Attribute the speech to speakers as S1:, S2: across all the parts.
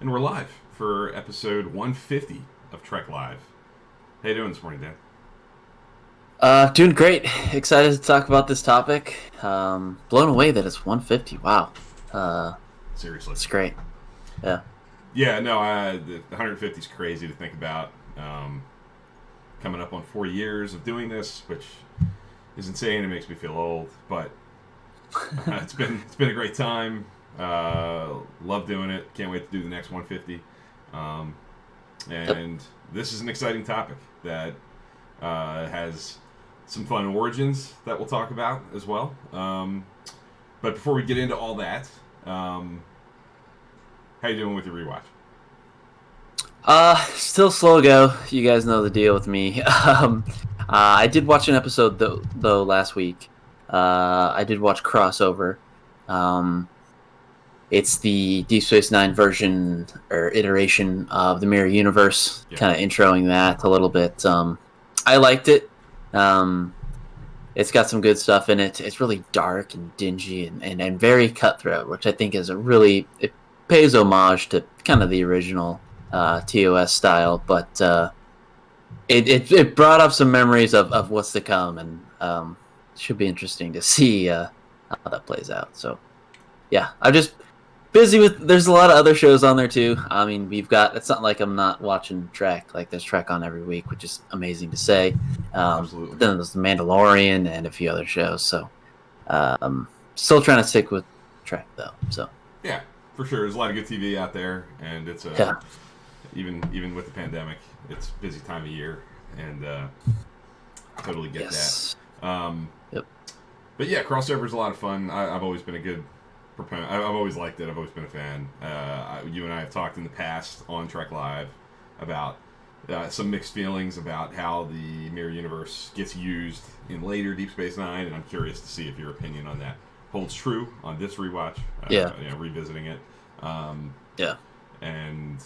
S1: And we're live for episode 150 of Trek Live. How you doing this morning, Dan?
S2: Doing great. Excited to talk about this topic. Blown away that it's 150. Wow.
S1: Seriously.
S2: It's great. Yeah.
S1: Yeah, no, the 150 is crazy to think about. Coming up on 4 years of doing this, which is insane. It makes me feel old, but it's been a great time. Love doing it. Can't wait to do the next 150. This is an exciting topic that has some fun origins that we'll talk about as well. But before we get into all that, how you doing with your rewatch?
S2: Still slow go. You guys know the deal with me. I did watch an episode though last week. I did watch Crossover. It's the Deep Space Nine version or iteration of the Mirror Universe, kind of introing that a little bit. I liked it. It's got some good stuff in it. It's really dark and dingy and very cutthroat, which I think is it pays homage to kind of the original TOS style, but it brought up some memories of what's to come, and should be interesting to see how that plays out. So, yeah, I'm just busy with. There's a lot of other shows on there too. I mean, it's not like I'm not watching Trek. Like there's Trek on every week, which is amazing to say.
S1: Absolutely.
S2: Then there's The Mandalorian and a few other shows. So, still trying to stick with Trek though. So
S1: yeah, for sure. There's a lot of good TV out there, and it's even with the pandemic, it's a busy time of year, and totally get that.
S2: Yep.
S1: But yeah, Crossover is a lot of fun. I've always been a good proponent. I've always liked it. I've always been a fan. You and I have talked in the past on Trek Live about some mixed feelings about how the Mirror Universe gets used in later Deep Space Nine, and I'm curious to see if your opinion on that holds true on this rewatch. Revisiting it.
S2: Yeah.
S1: And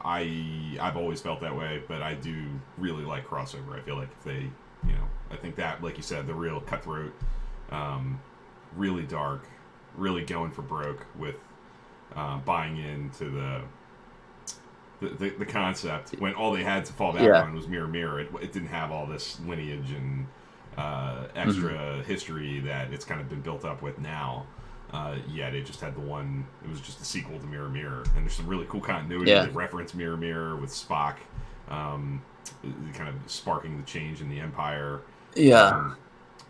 S1: I've always felt that way, but I do really like Crossover. I feel like if they, I think that, like you said, the real cutthroat, really dark, really going for broke with buying into the concept when all they had to fall back on was Mirror. It didn't have all this lineage and extra history that it's kind of been built up with now. Yet it just had the one. It was just a sequel to Mirror, and there's some really cool continuity. They reference Mirror with Spock, kind of sparking the change in the Empire.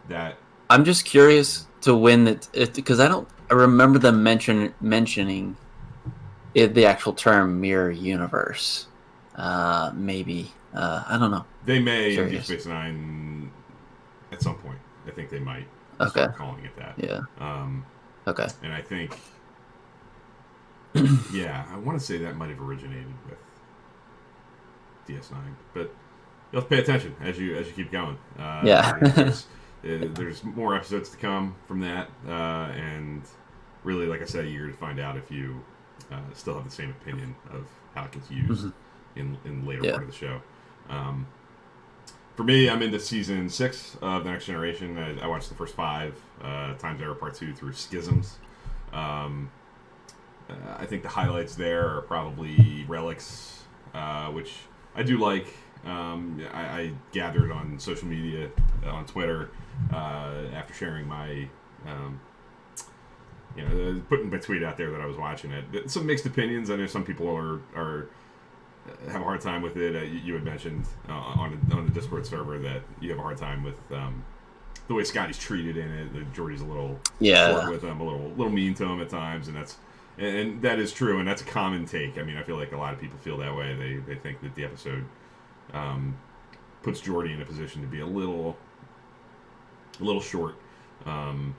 S1: That
S2: I'm just curious to when it because I remember them mentioning the actual term Mirror Universe. Maybe I don't know.
S1: They may in Deep Space Nine at some point. I think they might start calling it that.
S2: Yeah. Okay.
S1: And I think, I want to say that might have originated with DS9, but you'll have to pay attention as you keep going. There's more episodes to come from that, and really, like I said, eager to find out if you still have the same opinion of how it gets used in the later part of the show. For me, I'm into season 6 of The Next Generation. I watched the first 5, Times Error Part 2 through Schisms. I think the highlights there are probably Relics, which I do like. I gathered on social media, on Twitter, after sharing my, putting my tweet out there that I was watching it. Some mixed opinions. I know some people are have a hard time with it. You had mentioned on the Discord server that you have a hard time with the way Scotty's treated in it. That Geordi's a little short with him, a little mean to him at times, and that is true, and that's a common take. I mean, I feel like a lot of people feel that way. They think that the episode puts Geordi in a position to be a little short, and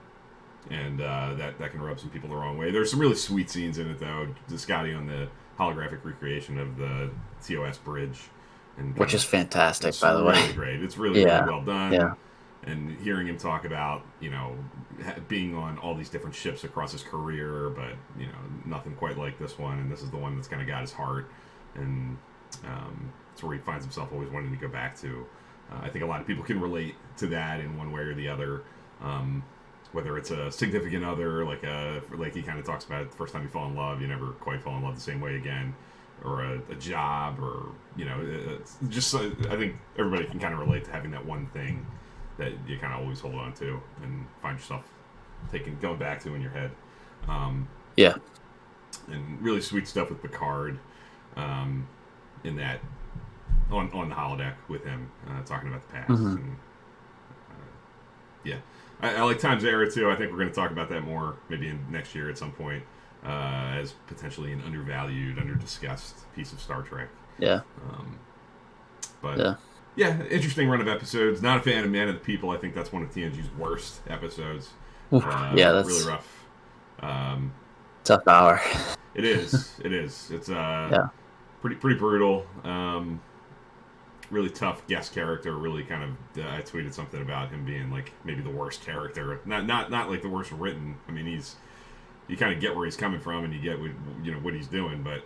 S1: that can rub some people the wrong way. There's some really sweet scenes in it, though. Scotty on the holographic recreation of the TOS bridge,
S2: which is fantastic, by the way.
S1: It's really great. It's really well done.
S2: Yeah.
S1: And hearing him talk about, being on all these different ships across his career, but, nothing quite like this one, and this is the one that's kind of got his heart, and it's where he finds himself always wanting to go back to. I think a lot of people can relate to that in one way or the other. whether it's a significant other, like he kind of talks about it, the first time you fall in love, you never quite fall in love the same way again, or a job, or it's just I think everybody can kind of relate to having that one thing that you kind of always hold on to and find yourself going back to in your head.
S2: Yeah.
S1: And really sweet stuff with Picard, in that on the holodeck with him talking about the past.
S2: Mm-hmm.
S1: And, yeah, I like Time's Era too. I think we're going to talk about that more maybe in next year at some point, as potentially an undervalued, underdiscussed piece of Star Trek.
S2: Yeah.
S1: But yeah, interesting run of episodes. Not a fan of Man of the People. I think that's one of TNG's worst episodes.
S2: Yeah, that's
S1: really rough.
S2: Tough hour.
S1: It is. It's pretty brutal. Really tough guest character. Really kind of. I tweeted something about him being like maybe the worst character. Not like the worst written. I mean, you kind of get where he's coming from and you get what he's doing, but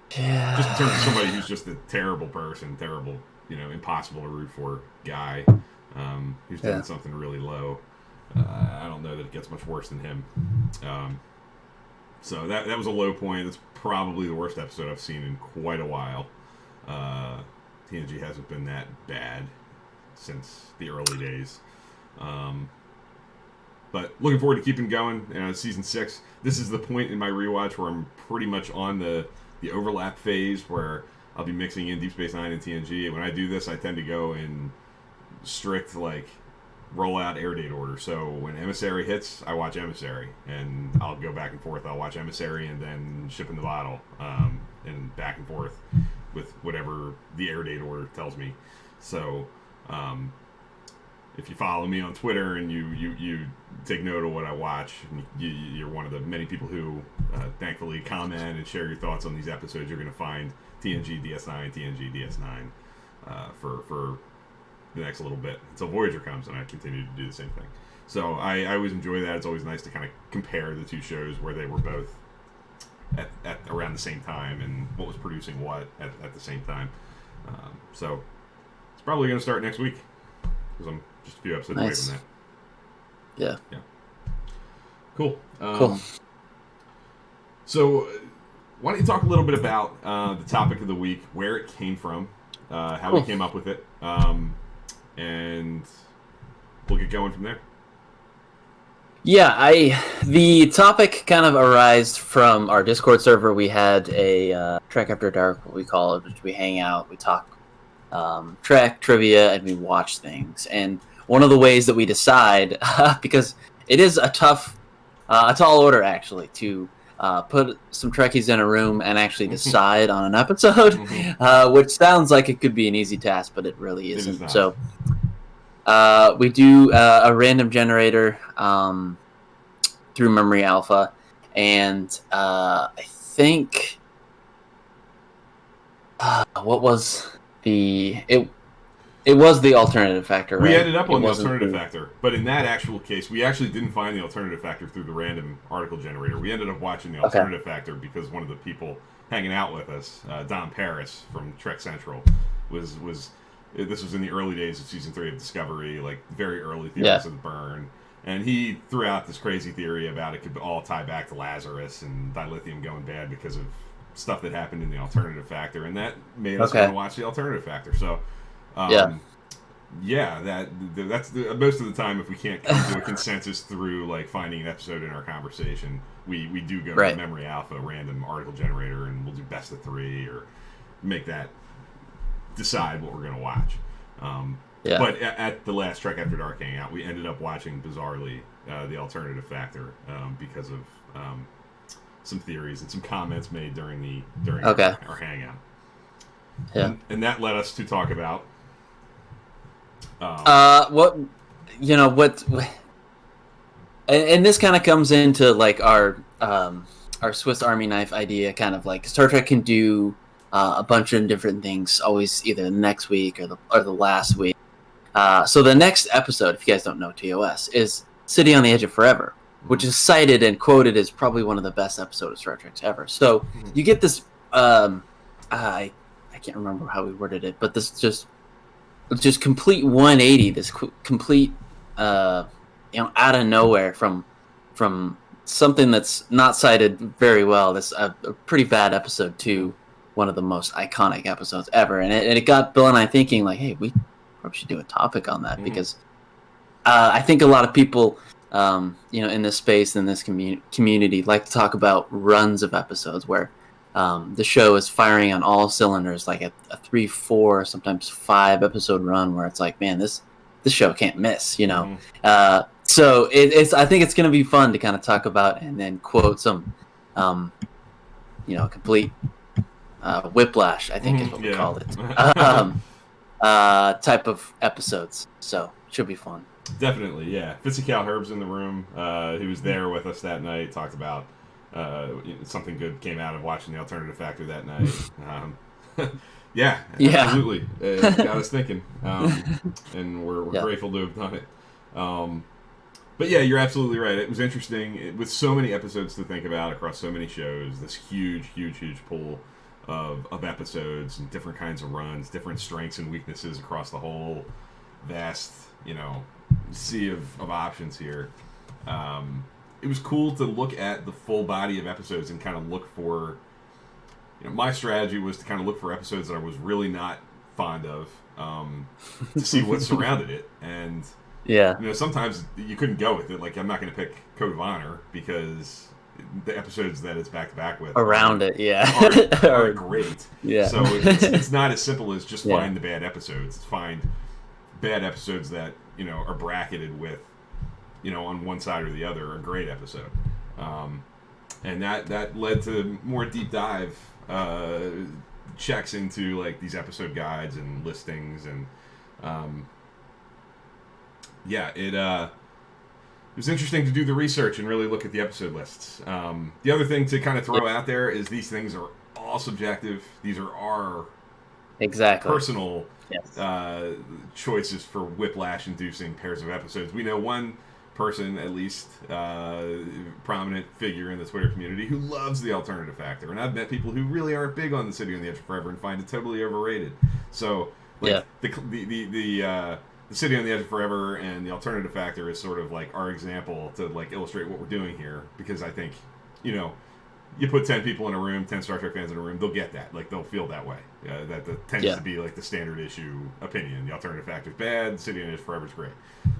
S1: just in terms of somebody who's just a terrible person, terrible, impossible to root for guy, who's doing something really low. I don't know that it gets much worse than him. So that was a low point. It's probably the worst episode I've seen in quite a while. TNG hasn't been that bad since the early days. But looking forward to keeping going. Season 6. This is the point in my rewatch where I'm pretty much on the overlap phase where I'll be mixing in Deep Space Nine and TNG. When I do this, I tend to go in strict rollout air date order. So when Emissary hits, I watch Emissary, and I'll go back and forth. I'll watch Emissary and then Ship in the Bottle, and back and forth with whatever the air date order tells me. So if you follow me on Twitter and you take note of what I watch, you're one of the many people who thankfully comment and share your thoughts on these episodes. You're going to find TNG DS9, TNG DS9 for the next little bit until Voyager comes, and I continue to do the same thing. So I always enjoy that. It's always nice to kind of compare the two shows where they were both at around the same time and what was producing what at the same time. So it's probably going to start next week because I'm just a few episodes away from that. Yeah. Cool.
S2: Cool.
S1: So why don't you talk a little bit about the topic of the week, where it came from, how we came up with it, and we'll get going from there.
S2: Yeah, the topic kind of arose from our Discord server. We had a Trek After Dark, what we call it, which we hang out, we talk Trek, trivia, and we watch things. And one of the ways that we decide, because it is a tall order actually, to put some Trekkies in a room and actually decide on an episode, which sounds like it could be an easy task, but it really isn't. So we do a random generator through Memory Alpha, and I think what was it was the alternative factor, right?
S1: We ended up on the alternative factor, but in that actual case, we actually didn't find the alternative factor through the random article generator. We ended up watching the alternative factor because one of the people hanging out with us, Don Paris from Trek Central, was this was in the early days of season 3 of Discovery, like very early theories of the burn, and he threw out this crazy theory about it could all tie back to Lazarus and dilithium going bad because of stuff that happened in the alternative factor, and that made us want to watch the alternative factor. So that's most of the time, if we can't come to a consensus through finding an episode in our conversation, we do go to Memory Alpha random article generator, and we'll do best of 3 or make that decide what we're going to watch. But at the last Trek After Dark hangout, we ended up watching, bizarrely, the alternative factor because of some theories and some comments made during our hangout.
S2: Yeah,
S1: and that led us to talk about
S2: and this kind of comes into our Swiss Army knife idea, kind of like Star Trek can do a bunch of different things, always either the next week or the last week. So the next episode, if you guys don't know TOS, is City on the Edge of Forever, which is cited and quoted as probably one of the best episodes of Star Trek ever. So you get this, I can't remember how we worded it, but this just complete 180, this complete out of nowhere from something that's not cited very well. This a pretty bad episode to one of the most iconic episodes ever, and it got Bill and I thinking like, hey, we probably should do a topic on that because I think a lot of people, in this space, in this community, like to talk about runs of episodes where the show is firing on all cylinders, like a 3, 4, sometimes 5 episode run where it's like, man, this show can't miss, So it's I think it's going to be fun to kind of talk about and then quote some, complete whiplash, I think is what we called it, type of episodes. So should be fun.
S1: Definitely, yeah. Fitzy Cal Herb's in the room. He was there with us that night. Talked about something good came out of watching the Alternative Factor that night. Yeah, absolutely. It got us thinking, and we're grateful to have done it. But yeah, you're absolutely right. It was interesting with so many episodes to think about across so many shows. This huge pool of episodes and different kinds of runs, different strengths and weaknesses across the whole vast, sea of options here. It was cool to look at the full body of episodes and kind of look for, my strategy was to kind of look for episodes that I was really not fond of, to see what surrounded it. And sometimes you couldn't go with it. Like, I'm not going to pick Code of Honor because the episodes that it's back to back with
S2: around
S1: aren't great. Yeah. So it's not as simple as just find the bad episodes. It's find bad episodes that are bracketed with on one side or the other a great episode, and that led to more deep dive checks into like these episode guides and listings, and it was interesting to do the research and really look at the episode lists. The other thing to kind of throw out there is these things are all subjective. These are our personal choices for whiplash-inducing pairs of episodes. We know one person, at least, prominent figure in the Twitter community, who loves the Alternative Factor, and I've met people who really aren't big on the City on the Edge of Forever and find it totally overrated. So, the City on the Edge of Forever and the Alternative Factor is sort of like our example to like illustrate what we're doing here, because I think, you put 10 people in a room, 10 Star Trek fans in a room, they'll get that. Like, they'll feel that way. That tends to be, like, the standard issue opinion. The Alternative Factor's bad, City on the Edge of Forever's great.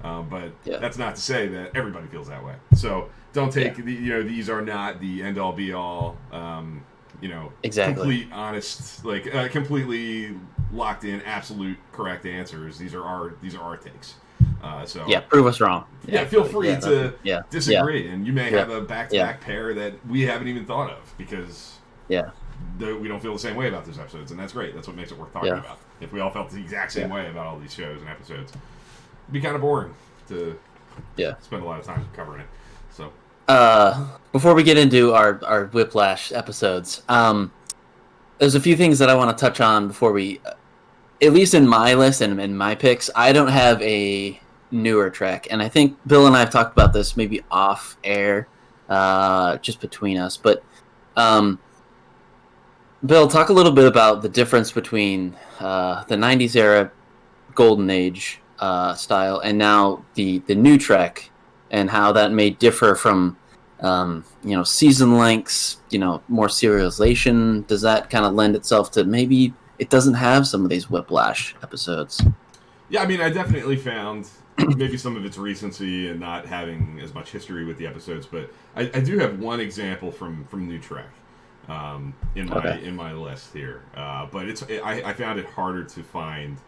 S1: But that's not to say that everybody feels that way. So don't take, these are not the end-all, be-all, complete, honest, like, completely locked-in, absolute correct answers. These are our takes.
S2: Prove us wrong.
S1: Feel free to disagree, and you may have a back-to-back pair that we haven't even thought of because we don't feel the same way about those episodes, and that's great. That's what makes it worth talking about. If we all felt the exact same way about all these shows and episodes, it'd be kind of boring to spend a lot of time covering it. So,
S2: before we get into our Whiplash episodes, there's a few things that I want to touch on before we. At least in my list and in my picks, I don't have a newer Trek, and I think Bill and I have talked about this maybe off air, just between us. But Bill, talk a little bit about the difference between the '90s era Golden Age style and now the new Trek, and how that may differ from season lengths, more serialization. Does that kind of lend itself to maybe it doesn't have some of these Whiplash episodes?
S1: Yeah, I mean, I definitely found maybe some of its recency and not having as much history with the episodes, but I do have one example from New Trek in my list here. But I found it harder to find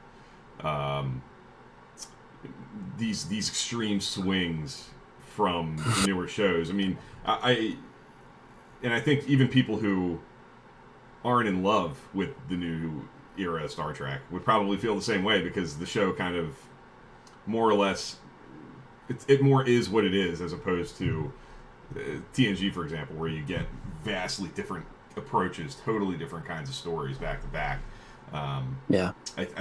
S1: these extreme swings from newer shows. I mean, I think even people who aren't in love with the new era of Star Trek would probably feel the same way, because the show kind of more or less it more is what it is, as opposed to TNG, for example, where you get vastly different approaches, totally different kinds of stories back to back. I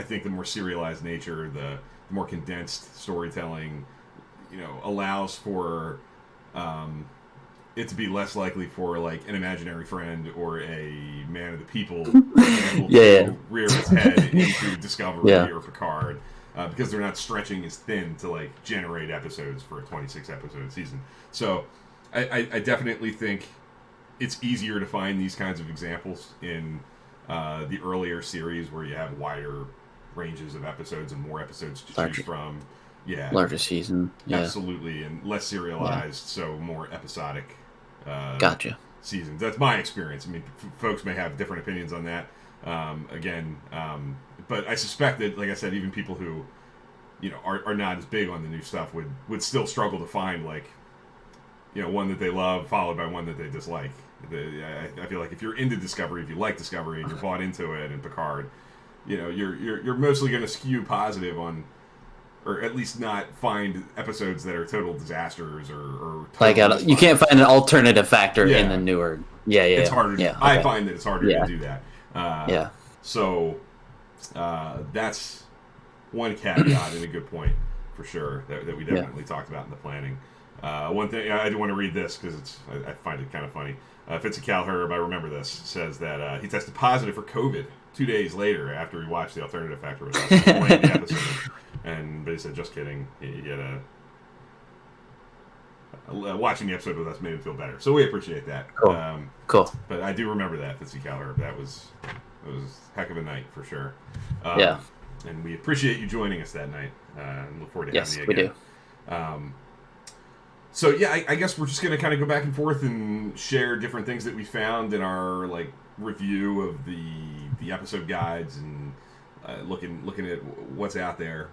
S1: think the more serialized nature, the more condensed storytelling, allows for it to be less likely for like an imaginary friend or a man of the people to rear its head into Discovery or Picard. because they're not stretching as thin to like generate episodes for a 26 episode season. So I definitely think it's easier to find these kinds of examples in the earlier series where you have wider ranges of episodes and more episodes to choose from. Yeah,
S2: larger season. Yeah,
S1: absolutely, and less serialized, so more episodic.
S2: Gotcha.
S1: Seasons. That's my experience. I mean, folks may have different opinions on that. But I suspect that, like I said, even people who, are not as big on the new stuff would still struggle to find like, one that they love followed by one that they dislike. I feel like if you're into Discovery, if you like Discovery and you're bought into it and Picard, you're mostly going to skew positive on, or at least not find episodes that are total disasters or
S2: like you can't find an alternative factor in the newer. Yeah,
S1: it's harder.
S2: Yeah,
S1: I find that it's harder to do that. So that's one caveat and a good point for sure that we definitely talked about in the planning. One thing I do want to read this because I find it kind of funny. Fitzy Calherb, I remember this, says that he tested positive for COVID 2 days later after he watched the alternative factor with us playing the episode. But he said, just kidding. He had watching the episode with us made him feel better. So we appreciate that.
S2: Cool.
S1: But I do remember that, Fitzy Calherb. It was a heck of a night for sure. And we appreciate you joining us that night. And look forward to having you again.
S2: Yes, we do.
S1: So yeah, I guess we're just gonna kind of go back and forth and share different things that we found in our like review of the episode guides and looking at what's out there.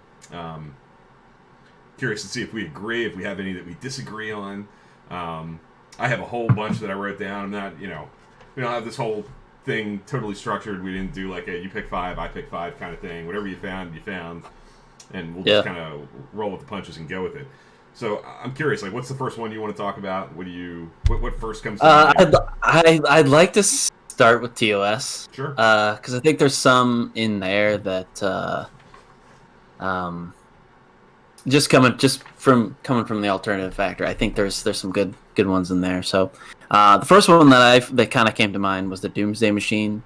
S1: Curious to see if we agree, if we have any that we disagree on. I have a whole bunch that I wrote down. I'm not, we don't have this whole thing totally structured. We didn't do like a you pick 5, I pick 5 kind of thing. Whatever you found, and we'll just kind of roll with the punches and go with it. So I'm curious, like, what's the first one you want to talk about? What first comes to mind?
S2: I'd like to start with TOS.
S1: Sure.
S2: Because I think there's some in there that just coming from the alternative factor, I think there's some good ones in there. So the first one that kind of came to mind was the Doomsday Machine.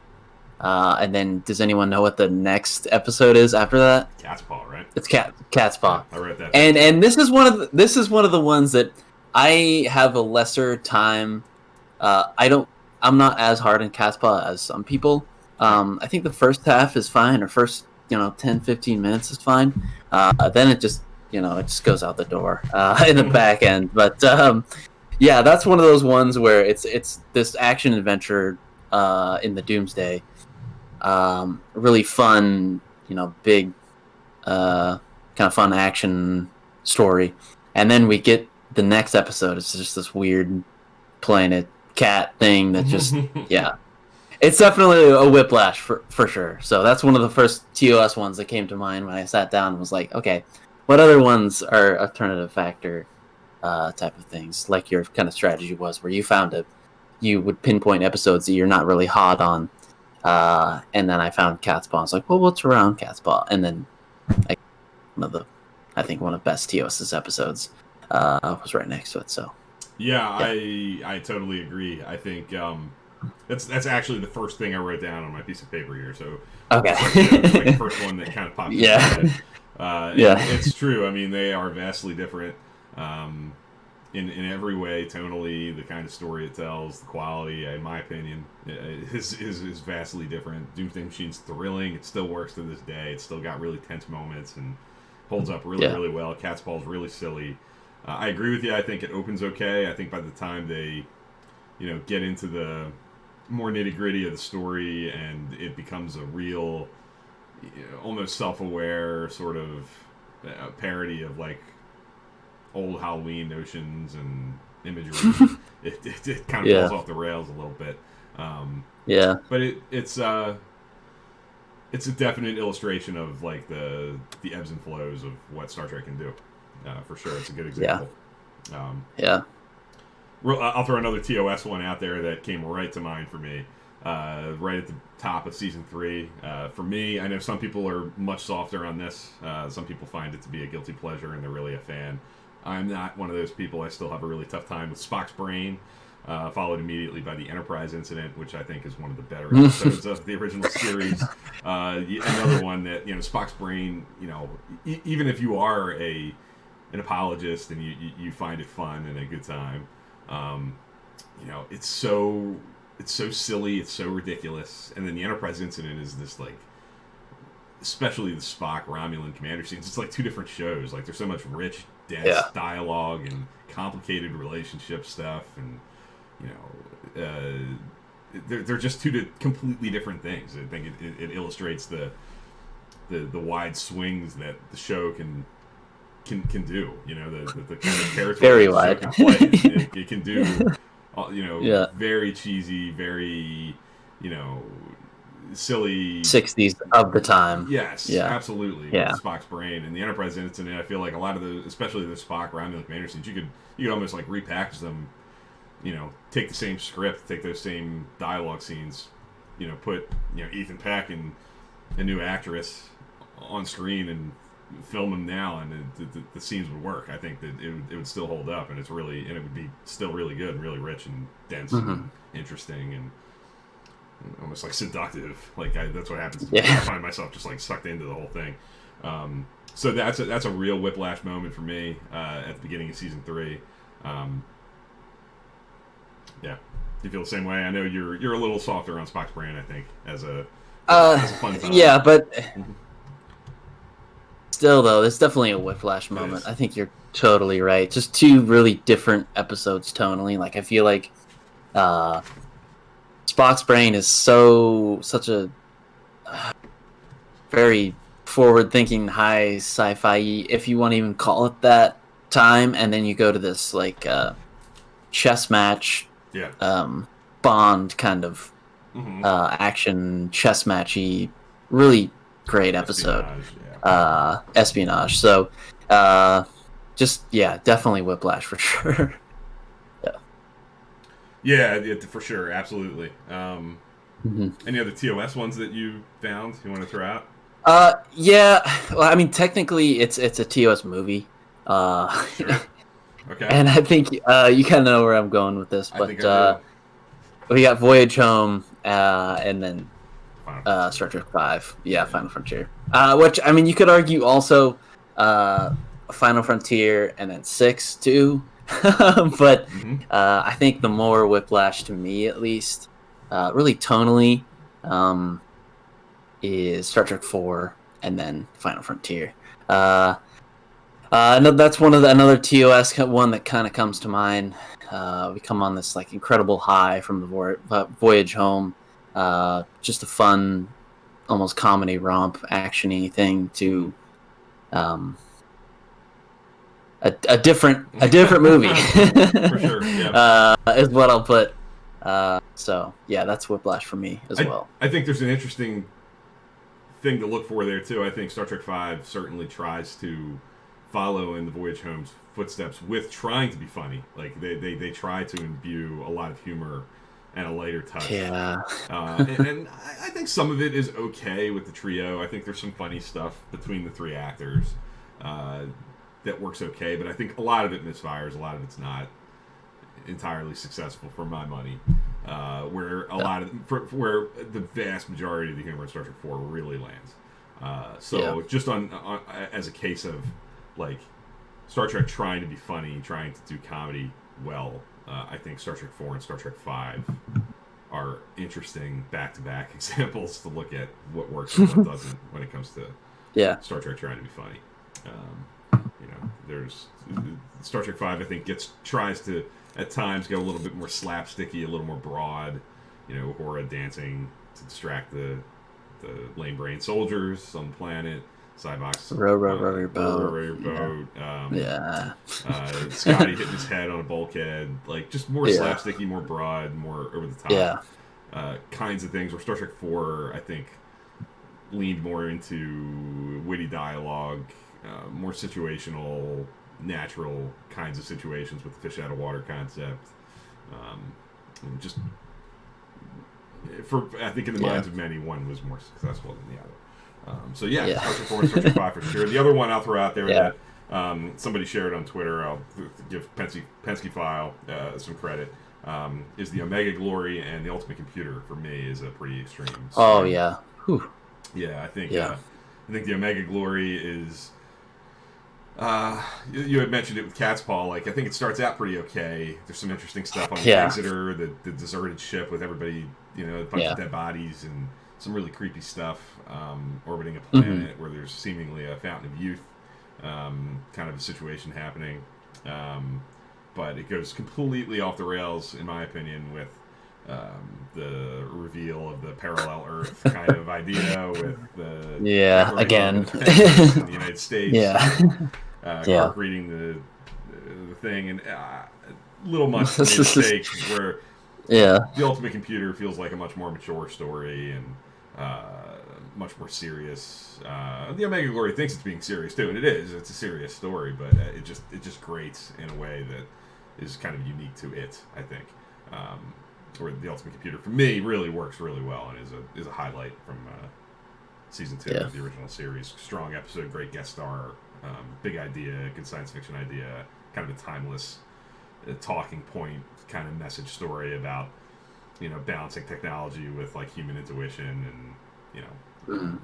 S2: And then, does anyone know what the next episode is after that?
S1: Cat's Paw, right?
S2: It's Cat's Paw.
S1: I read that.
S2: And this is one of the ones that I have a lesser time. I'm not as hard on Cat's Paw as some people. I think the first half is fine, or first 10-15 minutes is fine. Then it just goes out the door in the back end. But that's one of those ones where it's this action adventure in the Doomsday. Really fun, big, kind of fun action story. And then we get the next episode. It's just this weird planet cat thing that just, It's definitely a whiplash for sure. So that's one of the first TOS ones that came to mind when I sat down and was like, okay, what other ones are alternative factor type of things? Like your kind of strategy was where you would pinpoint episodes that you're not really hot on. And then I found Cat's Paw. I was like, well, what's around Cat's Paw? And then one of the best TOS's episodes was right next to it. So
S1: I totally agree. I think that's actually the first thing I wrote down on my piece of paper here. So
S2: okay,
S1: it's like the first one that kind of popped. It's true. I mean, they are vastly different. In every way, tonally, the kind of story it tells, the quality, in my opinion, is vastly different. Doomsday Machine's thrilling. It still works to this day. It's still got really tense moments and holds up really well. Cat's Paw's really silly. I agree with you. I think it opens okay. I think by the time they, get into the more nitty-gritty of the story and it becomes a real, almost self-aware sort of parody of, like, old Halloween notions and imagery, it kind of falls off the rails a little bit. But it's a definite illustration of like the ebbs and flows of what Star Trek can do. For sure, it's a good example. I'll throw another TOS one out there that came right to mind for me. Right at the top of season 3. For me, I know some people are much softer on this. Some people find it to be a guilty pleasure and they're really a fan. I'm not one of those people. I still have a really tough time with Spock's brain. followed immediately by the Enterprise incident, which I think is one of the better episodes of the original series. Another one that, Spock's brain, even if you are an apologist and you find it fun and a good time, it's so silly, it's so ridiculous. And then the Enterprise incident is this, like, especially the Spock Romulan commander scenes, it's like two different shows. Like, there's so much rich, dense dialogue and complicated relationship stuff, and they're just two completely different things. I think it illustrates the wide swings that the show can do. The kind of territory
S2: very
S1: the
S2: wide.
S1: show can play. It can do very cheesy, very silly
S2: 60s of the time.
S1: Yes, absolutely.
S2: Yeah.
S1: With Spock's brain and the Enterprise incident, I feel like a lot of especially the Spock Romulan commander scenes, you could almost like repackage them. Take the same script, take those same dialogue scenes, put Ethan Peck and a new actress on screen and film them now, and the scenes would work. I think that it would still hold up, and it would be still really good, and really rich and dense and interesting and almost like seductive. Like that's what happens to me. I find myself just like sucked into the whole thing. So that's a real whiplash moment for me at the beginning of season 3. Yeah, you feel the same way? I know you're a little softer on Spock's brain, I think, as a fun time.
S2: Yeah, but still, though, it's definitely a whiplash moment. I think you're totally right. Just two really different episodes tonally. Like, I feel like Spock's brain is such a very forward-thinking, high sci-fi, if you want to even call it that, time, and then you go to this like chess match. Bond kind of action chess matchy, really great episode. Espionage. So, definitely whiplash for sure.
S1: Yeah, for sure, absolutely. Any other TOS ones that you found you want to throw out?
S2: Well, I mean, technically, it's a TOS movie.
S1: Sure. Okay.
S2: And I think you kind of know where I'm going with this, but we got Voyage Home, and then Star Trek 5. Yeah, Final Frontier. Which, I mean, you could argue also Final Frontier and then 6 too. But I think the more whiplash to me, at least, really tonally, is Star Trek 4 and then Final Frontier. No, that's another TOS one that kind of comes to mind. We come on this like incredible high from the Voyage Home, just a fun, almost comedy romp, actiony thing to a different movie.
S1: For sure, yeah.
S2: Is what I'll put. So yeah, that's whiplash for me as well.
S1: I think there's an interesting thing to look for there too. I think Star Trek 5 certainly tries to follow in the Voyage Home's footsteps with trying to be funny. Like they try to imbue a lot of humor and a lighter touch.
S2: Yeah.
S1: And I think some of it is okay with the trio. I think there's some funny stuff between the three actors that works okay, but I think a lot of it misfires. A lot of it's not entirely successful for my money. Where where the vast majority of the humor in Star Trek 4 really lands. Just on as a case of like Star Trek trying to be funny, trying to do comedy well, I think Star Trek 4 and Star Trek 5 are interesting back-to-back examples to look at what works and what doesn't when it comes to Star Trek trying to be funny. There's Star Trek 5. I think tries to at times go a little bit more slapsticky, a little more broad. Uhura dancing to distract the lame brain soldiers on the planet. Cybox
S2: row your boat.
S1: Scotty hitting his head on a bulkhead, like just more slapsticky, more broad, more over the top kinds of things. Where Star Trek 4, I think, leaned more into witty dialogue, more situational, natural kinds of situations with the fish out of water concept. I think in the minds of many, one was more successful than the other. Star Trek 4 and Star Trek 5 for sure. The other one I'll throw out there that somebody shared on Twitter, I'll give Penske File some credit. is the Omega Glory, and the Ultimate Computer for me is a pretty extreme.
S2: Oh yeah. Whew.
S1: Yeah, I think
S2: Yeah.
S1: I think the Omega Glory is. You had mentioned it with Cat's Paw. Like, I think it starts out pretty okay. There's some interesting stuff on the
S2: Yeah.
S1: Exeter, the deserted ship with everybody, a bunch of dead bodies, and some really creepy stuff orbiting a planet where there's seemingly a fountain of youth kind of a situation happening. But it goes completely off the rails, in my opinion, with the reveal of the parallel Earth kind of idea with the
S2: again
S1: in the United States. Kirk reading the thing, and little much mistake where the Ultimate Computer feels like a much more mature story and much more serious. The Omega Glory thinks it's being serious too, and it is. It's a serious story, but it just grates in a way that is kind of unique to it, I think. Where the Ultimate Computer, for me, really works really well and is a highlight from season 2 of the original series. Strong episode, great guest star, big idea, good science fiction idea, kind of a timeless talking point kind of message story about balancing technology with like human intuition and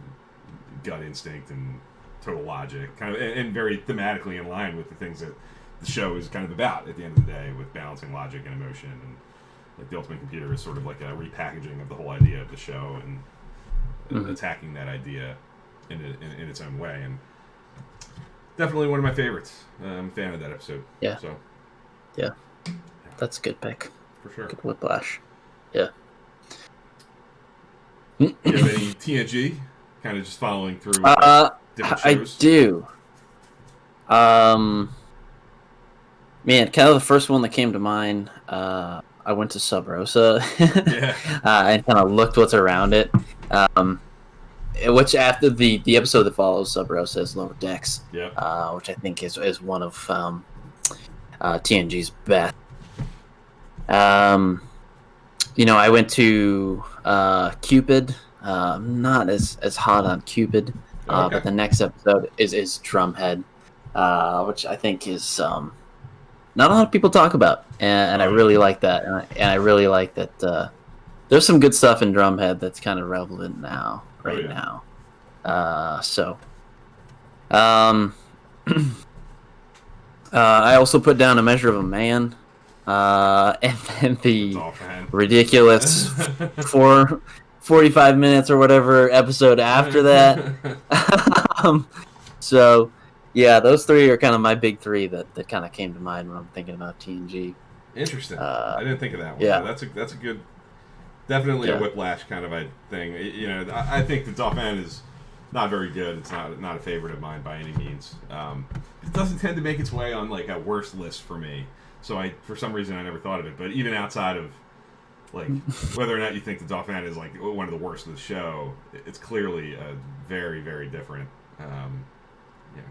S1: gut instinct and total logic, kind of, and very thematically in line with the things that the show is kind of about at the end of the day, with balancing logic and emotion. And like the Ultimate Computer is sort of like a repackaging of the whole idea of the show and attacking that idea in its own way. And definitely one of my favorites. I'm a fan of that episode.
S2: Yeah.
S1: So.
S2: Yeah. That's a good pick.
S1: For sure.
S2: Good Whiplash. Yeah.
S1: Do you have any TNG? Kind of just following through different shows?
S2: I do. Man, kind of the first one that came to mind, I went to Sub Rosa and kind of looked what's around it. Which after the episode that follows Sub Rosa is Lower Decks, which I think is one of TNG's best. I went to Cupid. Not as hot on Cupid, but the next episode is Drumhead, which I think is not a lot of people talk about, and I really like that. And I really like that there's some good stuff in Drumhead that's kind of relevant now, now. I also put down A Measure of a Man, and then the ridiculous 45 minutes or whatever episode after that. Yeah, those three are kind of my big three that kind of came to mind when I'm thinking about TNG.
S1: Interesting. I didn't think of that one.
S2: Yeah,
S1: that's a good, definitely a Whiplash kind of a thing. I think the Dauphin is not very good. It's not a favorite of mine by any means. It doesn't tend to make its way on like a worst list for me. So for some reason I never thought of it. But even outside of like whether or not you think the Dauphin is like one of the worst of the show, it's clearly a very, very different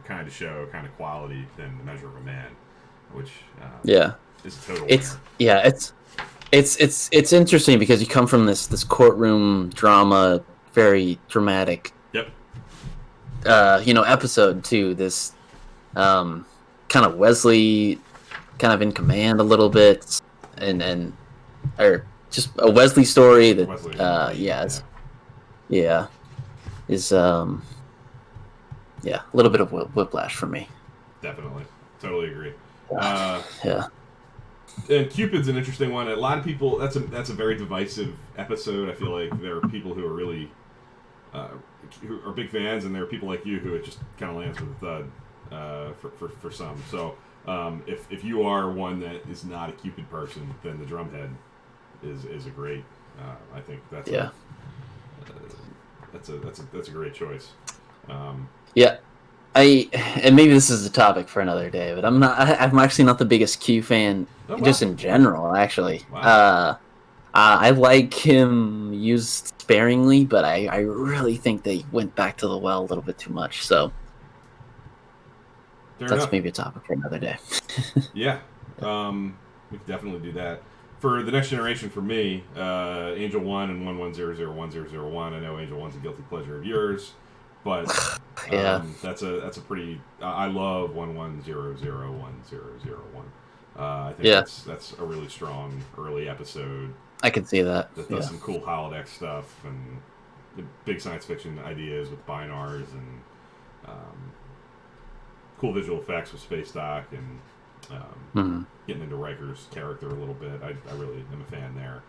S1: kind of show, kind of quality than The Measure of a Man, which is a total winner.
S2: It's interesting because you come from this courtroom drama, very dramatic episode to this kind of Wesley kind of in command a little bit, or just a Wesley story that is a little bit of Whiplash for me.
S1: Definitely, totally agree. And Cupid's an interesting one. A lot of people, that's a very divisive episode. I feel like there are people who are really who are big fans, and there are people like you who it just kind of lands with a thud for some. So if you are one that is not a Cupid person, then the Drumhead is a great. I think that's a great choice.
S2: And maybe this is a topic for another day, but I'm actually not the biggest Q fan, just in general. Actually, I like him used sparingly, but I really think they went back to the well a little bit too much. So that's maybe a topic for another day.
S1: We can definitely do that. For the Next Generation, for me, Angel 1 and 11001001. I know Angel 1's a guilty pleasure of yours. But that's a pretty. I love 11001001. I think that's a really strong early episode.
S2: I can see that.
S1: That does some cool holodeck stuff and the big science fiction ideas with binars and cool visual effects with Space Dock and getting into Riker's character a little bit. I really am a fan there.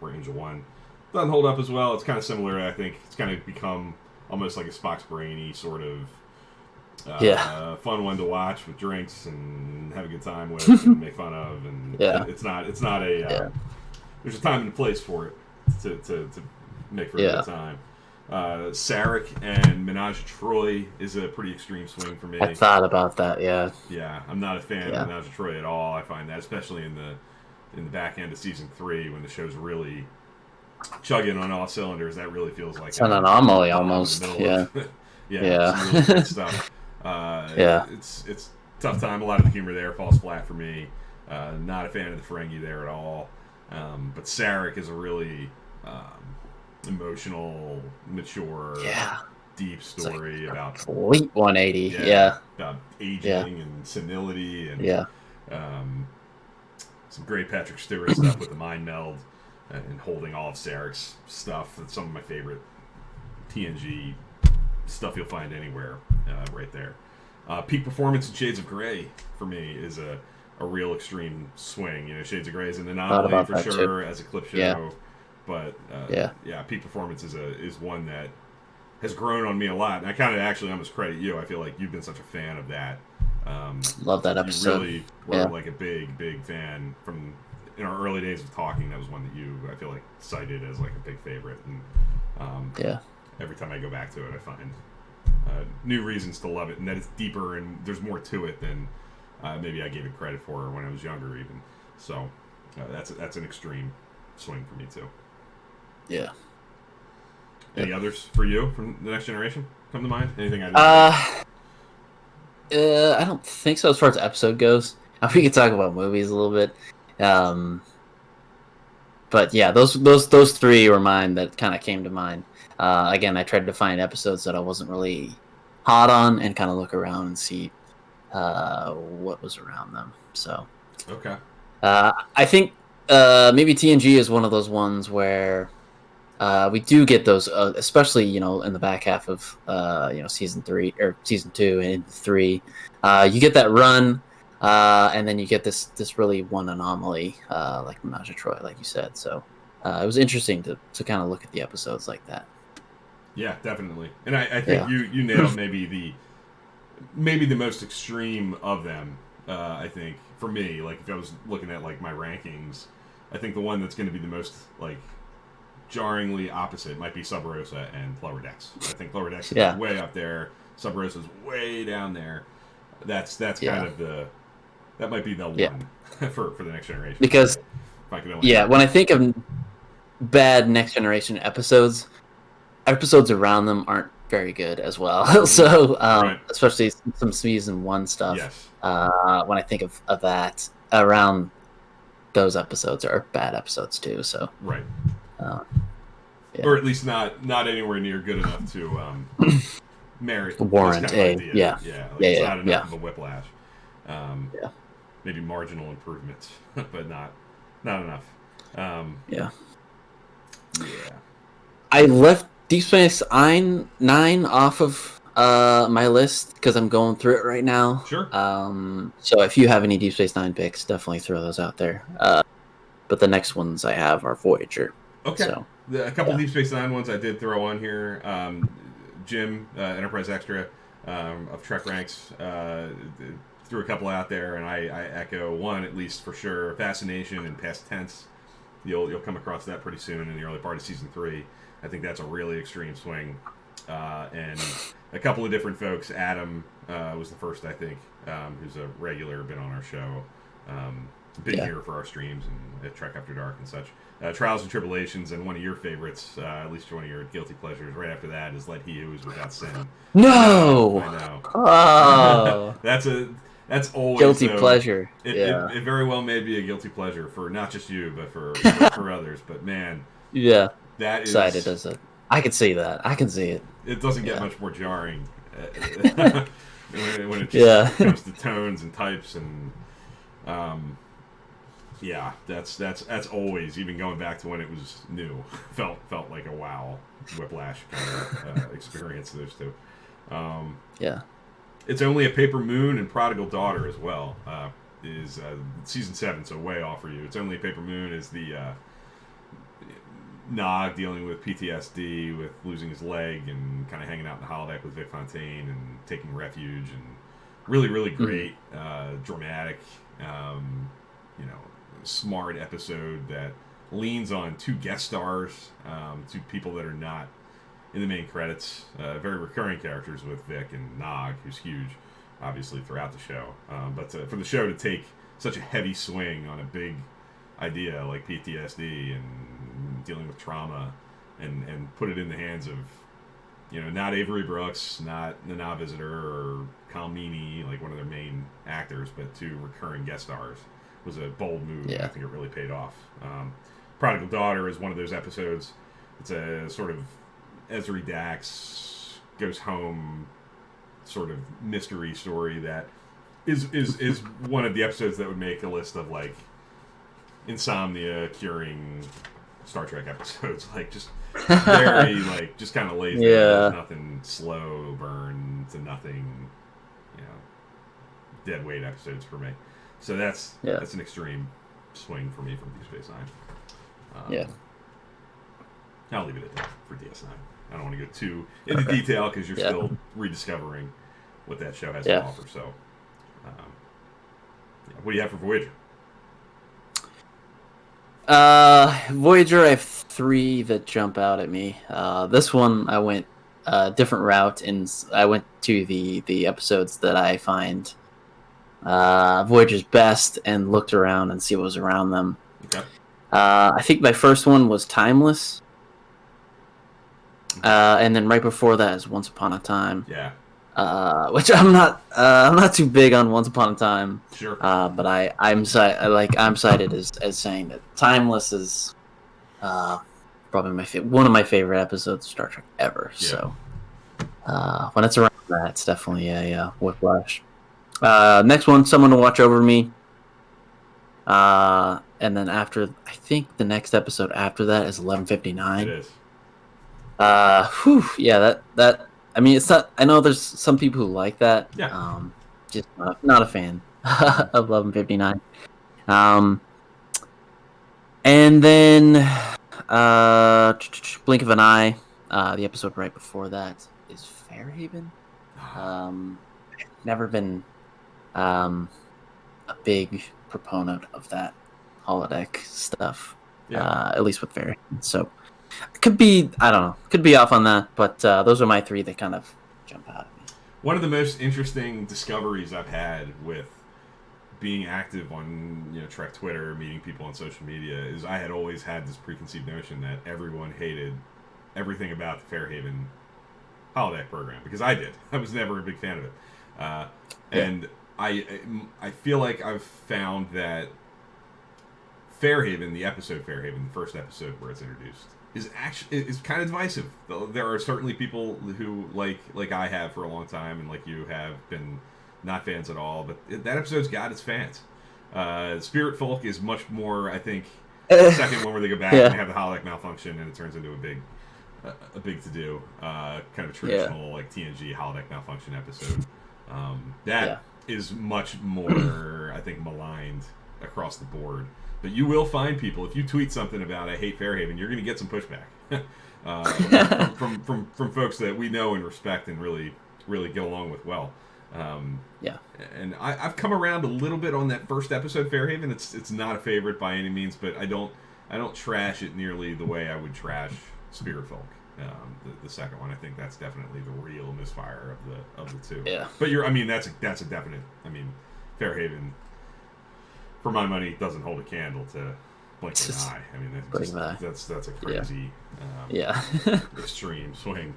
S1: Where Angel One doesn't hold up as well. It's kind of similar. I think it's kind of become almost like a Spock's Brainy sort of fun one to watch with drinks and have a good time with and make fun of. And it's not a there's a time and a place for it to make for a good time. Sarek and Menage a Troi is a pretty extreme swing for me.
S2: I thought about that. Yeah,
S1: I'm not a fan of Menage a Troi at all. I find that, especially in the back end of season 3, when the show's really chugging on all cylinders, that really feels like
S2: it's an anomaly almost.
S1: Some really good stuff. It's tough time. A lot of the humor there falls flat for me. Not a fan of the Ferengi there at all. But Sarek is a really emotional, mature, deep story about
S2: complete 180.
S1: About aging and senility and some great Patrick Stewart stuff with the mind meld and holding all of Sarek's stuff. That's some of my favorite TNG stuff you'll find anywhere right there. Peak performance in Shades of Grey for me is a real extreme swing. Shades of Grey is an anomaly for sure as a clip show, but peak performance is one that has grown on me a lot. And I kind of actually almost credit you. I feel like you've been such a fan of that.
S2: Love that episode.
S1: You really were like a big fan from in our early days of talking. That was one that you, I feel like, cited as like a big favorite. And every time I go back to it, I find new reasons to love it, and that it's deeper and there's more to it than maybe I gave it credit for when I was younger, even. So that's an extreme swing for me too.
S2: Yeah.
S1: Any others for you from The Next Generation come to mind? Anything I
S2: I don't think so as far as the episode goes. We can talk about movies a little bit. But yeah, those three were mine that kind of came to mind. Again, I tried to find episodes that I wasn't really hot on and kind of look around and see what was around them. So
S1: okay,
S2: I think maybe TNG is one of those ones where we do get those, especially in the back half of season 3 or season 2 and 3. You get that run. And then you get this really one anomaly, like Menage a Troi, like you said. So it was interesting to kind of look at the episodes like that.
S1: Yeah, definitely. And I think you nailed maybe the most extreme of them. I think for me, like if I was looking at like my rankings, I think the one that's going to be the most like jarringly opposite might be Sub Rosa and Lower Decks. I think Lower Decks is way up there. Sub Rosa's way down there. That's kind of that might be the one for the Next Generation.
S2: Because when I think of bad Next Generation episodes around them aren't very good as well. So especially some season 1 stuff.
S1: Yes.
S2: When I think of that, around those episodes are bad episodes too. So
S1: right. Or at least not anywhere near good enough to merit
S2: warrant
S1: this kind of idea. It's not enough of a whiplash. Maybe marginal improvements, but not enough.
S2: I left Deep Space Nine off of my list because I'm going through it right now.
S1: Sure.
S2: So if you have any Deep Space Nine picks, definitely throw those out there. But the next ones I have are Voyager.
S1: Okay. So, a couple Deep Space Nine ones I did throw on here. Jim, Enterprise Extra of Trek Ranks, threw a couple out there, and I echo one at least for sure. Fascination and Past Tense. You'll come across that pretty soon in the early part of season 3. I think that's a really extreme swing. And a couple of different folks. Adam was the first, I think, who's a regular, been on our show. Big here for our streams and at Trek After Dark and such. Trials and Tribulations, and one of your favorites, at least one of your guilty pleasures, right after that is Let He Who Is Without Sin.
S2: No!
S1: I know.
S2: Oh!
S1: That's always
S2: guilty pleasure.
S1: It very well may be a guilty pleasure for not just you, but for others. But man, that is.
S2: Side it does it. I can see that. I can see it.
S1: It doesn't get much more jarring when it just comes to tones and types and Um, yeah, that's always, even going back to when it was new, felt like a wow, whiplash kind of experience. Those two.
S2: Yeah.
S1: It's Only a Paper Moon and Prodigal Daughter as well. Is season 7, so way off for you. It's Only a Paper Moon is the Nog dealing with PTSD, with losing his leg, and kind of hanging out in the holodeck with Vic Fontaine and taking refuge, and really, really great, dramatic, smart episode that leans on 2 guest stars, 2 people that are not in the main credits, very recurring characters with Vic and Nog, who's huge, obviously, throughout the show. But for the show to take such a heavy swing on a big idea like PTSD and dealing with trauma, and put it in the hands of, not Avery Brooks, not Nana Visitor or Kyle Meany, like one of their main actors, but 2 recurring guest stars, was a bold move. Yeah. And I think it really paid off. Prodigal Daughter is one of those episodes. It's a sort of Ezri Dax goes home sort of mystery story that is one of the episodes that would make a list of like insomnia curing Star Trek episodes. Like just very like just kind of lazy. Yeah. There's nothing, slow burn to nothing, dead weight episodes for me. So that's an extreme swing for me from Deep Space Nine. I'll leave it at that for DS9. I don't want to go too into detail because you're still rediscovering what that show has to offer. So, what do you have for Voyager?
S2: Voyager, I have 3 that jump out at me. This one, I went a different route, and I went to the episodes that I find Voyager's best and looked around and see what was around them.
S1: Okay.
S2: I think my first one was Timeless. And then right before that is Once Upon a Time.
S1: Yeah.
S2: Which I'm not too big on Once Upon a Time.
S1: Sure.
S2: But I'm cited as saying that Timeless is probably one of my favorite episodes of Star Trek ever. Yeah. So when it's around that, it's definitely a whiplash. Next one, Someone to Watch Over Me. And then I think the next episode after that is 11:59.
S1: It is.
S2: That I mean, it's not. I know there's some people who like that.
S1: Yeah.
S2: Just not a fan of 11:59. And then Blink of an Eye. The episode right before that is Fairhaven. Never been a big proponent of that holodeck stuff. Yeah. At least with Fairhaven. So. Could be off on that, but those are my 3 that kind of jump out at me.
S1: One of the most interesting discoveries I've had with being active on Trek Twitter, meeting people on social media, is I had always had this preconceived notion that everyone hated everything about the Fairhaven holodeck program, because I did. I was never a big fan of it, and I feel like I've found that Fairhaven, the first episode where it's introduced, is kind of divisive. There are certainly people who like I have for a long time, and like you have been not fans at all. But that episode's got its fans. Spirit Folk is much more, I think, the second one where they go back and they have the holodeck malfunction, and it turns into a big to do, kind of traditional like TNG holodeck malfunction episode. That is much more, I think, maligned across the board. But you will find people, if you tweet something about I hate Fairhaven, you're going to get some pushback from folks that we know and respect and really get along with well. And I've come around a little bit on that first episode, Fairhaven. It's not a favorite by any means, but I don't trash it nearly the way I would trash Spirit Folk. The second one, I think that's definitely the real misfire of the 2.
S2: Yeah.
S1: But that's a definite. I mean, Fairhaven, for my money, doesn't hold a candle to Blink of an Eye. I mean, that's a crazy, extreme swing.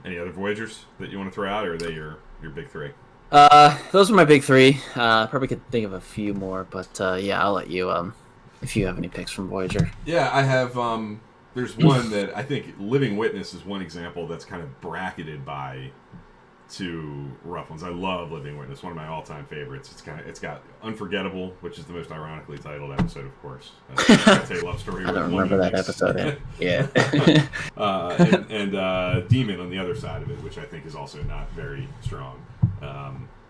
S1: Any other Voyagers that you want to throw out, or are they your big 3?
S2: Those are my big 3. Probably could think of a few more, but I'll let you if you have any picks from Voyager.
S1: Yeah, I have. There's one that I think Living Witness is one example that's kind of bracketed by two rough ones. I love Living Witness, one of my all-time favorites. It's got Unforgettable, which is the most ironically titled episode, of course. It's a love story.
S2: I don't remember that episode. Yeah.
S1: and Demon on the other side of it, which I think is also not very strong.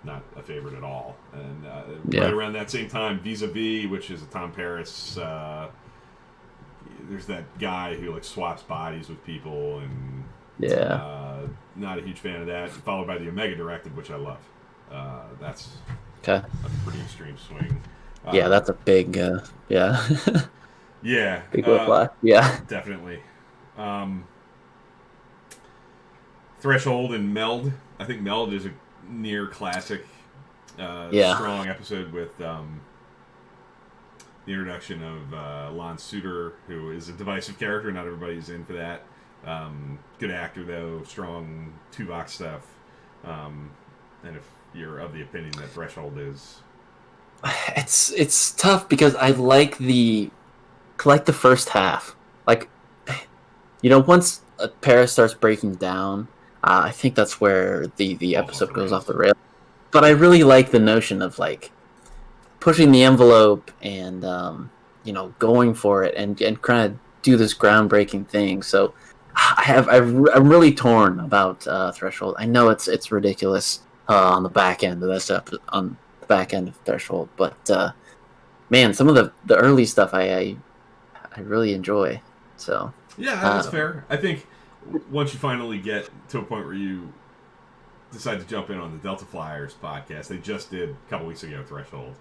S1: Not a favorite at all. And right around that same time, Vis-a-Vis, which is a Tom Paris. There's that guy who like swaps bodies with people, and not a huge fan of that. Followed by the Omega Directive, which I love. That's a pretty extreme swing.
S2: That's a big
S1: yeah,
S2: big whiplash. Yeah,
S1: definitely. Threshold and Meld. I think Meld is a near classic, strong episode with the introduction of Lon Suter, who is a divisive character. Not everybody's in for that. Good actor though, strong Tuvok stuff. And if you're of the opinion that Threshold is,
S2: it's tough because I like the first half. Like, once Paris starts breaking down, I think that's where the episode goes off the rails. But I really like the notion of like pushing the envelope and going for it and kind of do this groundbreaking thing. So I'm really torn about Threshold. I know it's ridiculous on the back end of this on the back end of Threshold, but man, some of the early stuff I really enjoy. So
S1: yeah, that's fair. I think once you finally get to a point where you decide to jump in on the Delta Flyers podcast, they just did a couple weeks ago Threshold,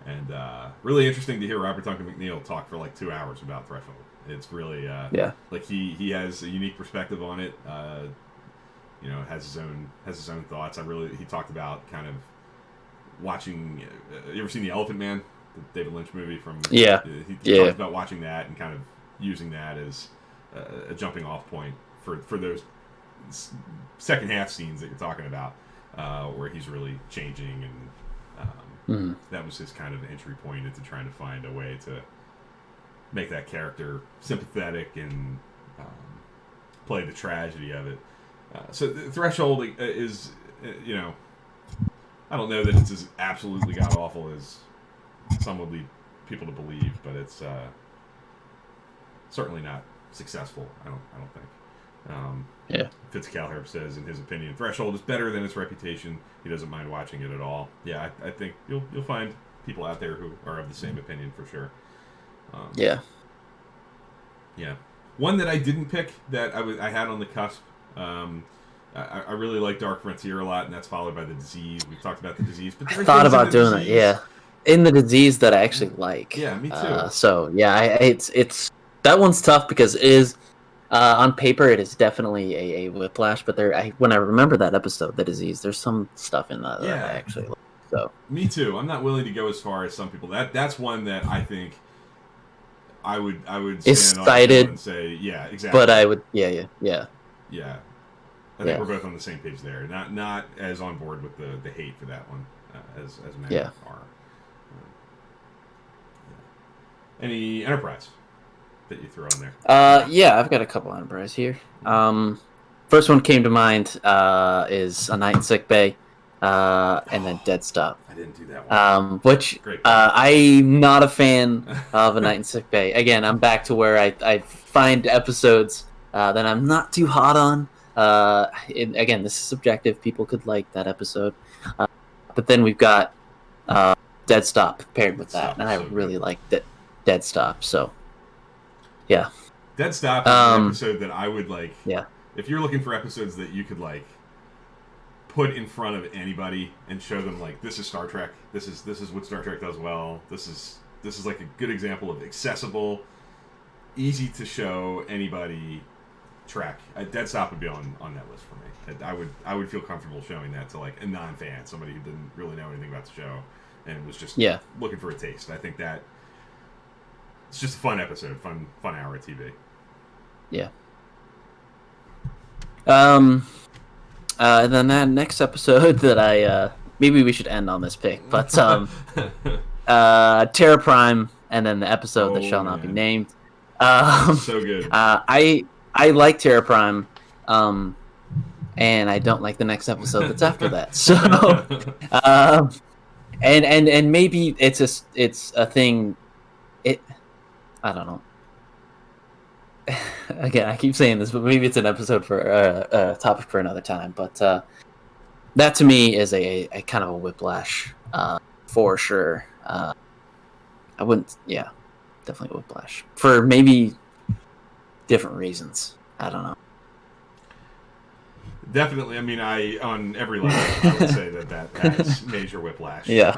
S1: and really interesting to hear Robert Duncan McNeil talk for like 2 hours about Threshold. It's really like he has a unique perspective on it. Has his own thoughts. He talked about kind of watching. You ever seen The Elephant Man, the David Lynch movie from? He talked about watching that and kind of using that as a jumping off point for those second half scenes that you're talking about, where he's really changing, and that was his kind of entry point into trying to find a way to make that character sympathetic and play the tragedy of it. So the Threshold is, I don't know that it's as absolutely god awful as some would lead people to believe, but it's certainly not successful. I don't think. Fitzcalherb says, in his opinion, Threshold is better than its reputation. He doesn't mind watching it at all. Yeah, I think you'll find people out there who are of the same opinion for sure. Yeah. One that I didn't pick that I had on the cusp. I really like Dark Frontier a lot, and that's followed by The Disease. We've talked about The Disease, but I thought about doing it.
S2: Yeah, in The Disease that I actually like.
S1: Yeah, me too.
S2: So yeah, it's that one's tough because it is on paper it is definitely a whiplash, but when I remember that episode, The Disease, there's some stuff in that that I actually like. So
S1: me too. I'm not willing to go as far as some people. That's one that I think I would stand on and say, yeah, exactly.
S2: But I would, yeah.
S1: I think we're both on the same page there. Not as on board with the hate for that one as many are. Any Enterprise that you throw in there?
S2: I've got a couple Enterprise here. First one came to mind is A Night in Sick Bay, and then Dead Stop.
S1: I didn't do that one.
S2: Which I'm not a fan of A Night in Sick Bay. Again, I'm back to where I find episodes that I'm not too hot on. Again, this is subjective. People could like that episode, but then we've got Dead Stop paired with that, and I really like Dead Stop. So, yeah,
S1: Dead Stop is an episode that I would like.
S2: Yeah,
S1: if you're looking for episodes that you could like put in front of anybody and show them like, this is Star Trek. This is what Star Trek does well. This is like a good example of accessible, easy to show anybody Trek. Dead Stop would be on that list for me. I would feel comfortable showing that to like a non-fan, somebody who didn't really know anything about the show and was just looking for a taste. I think that it's just a fun episode, fun hour of TV.
S2: Yeah. And then that next episode that I maybe we should end on this pick, but Terra Prime, and then the episode that shall not be named.
S1: So good.
S2: I like Terra Prime. and I don't like the next episode that's after that. So, um, and maybe it's a thing. I don't know. Again, I keep saying this, but maybe it's an episode for a topic for another time. But that to me is a kind of a whiplash for sure. I wouldn't, yeah, definitely a whiplash for maybe different reasons. I don't know.
S1: Definitely. I mean, on every level, I would say that's major whiplash.
S2: Yeah.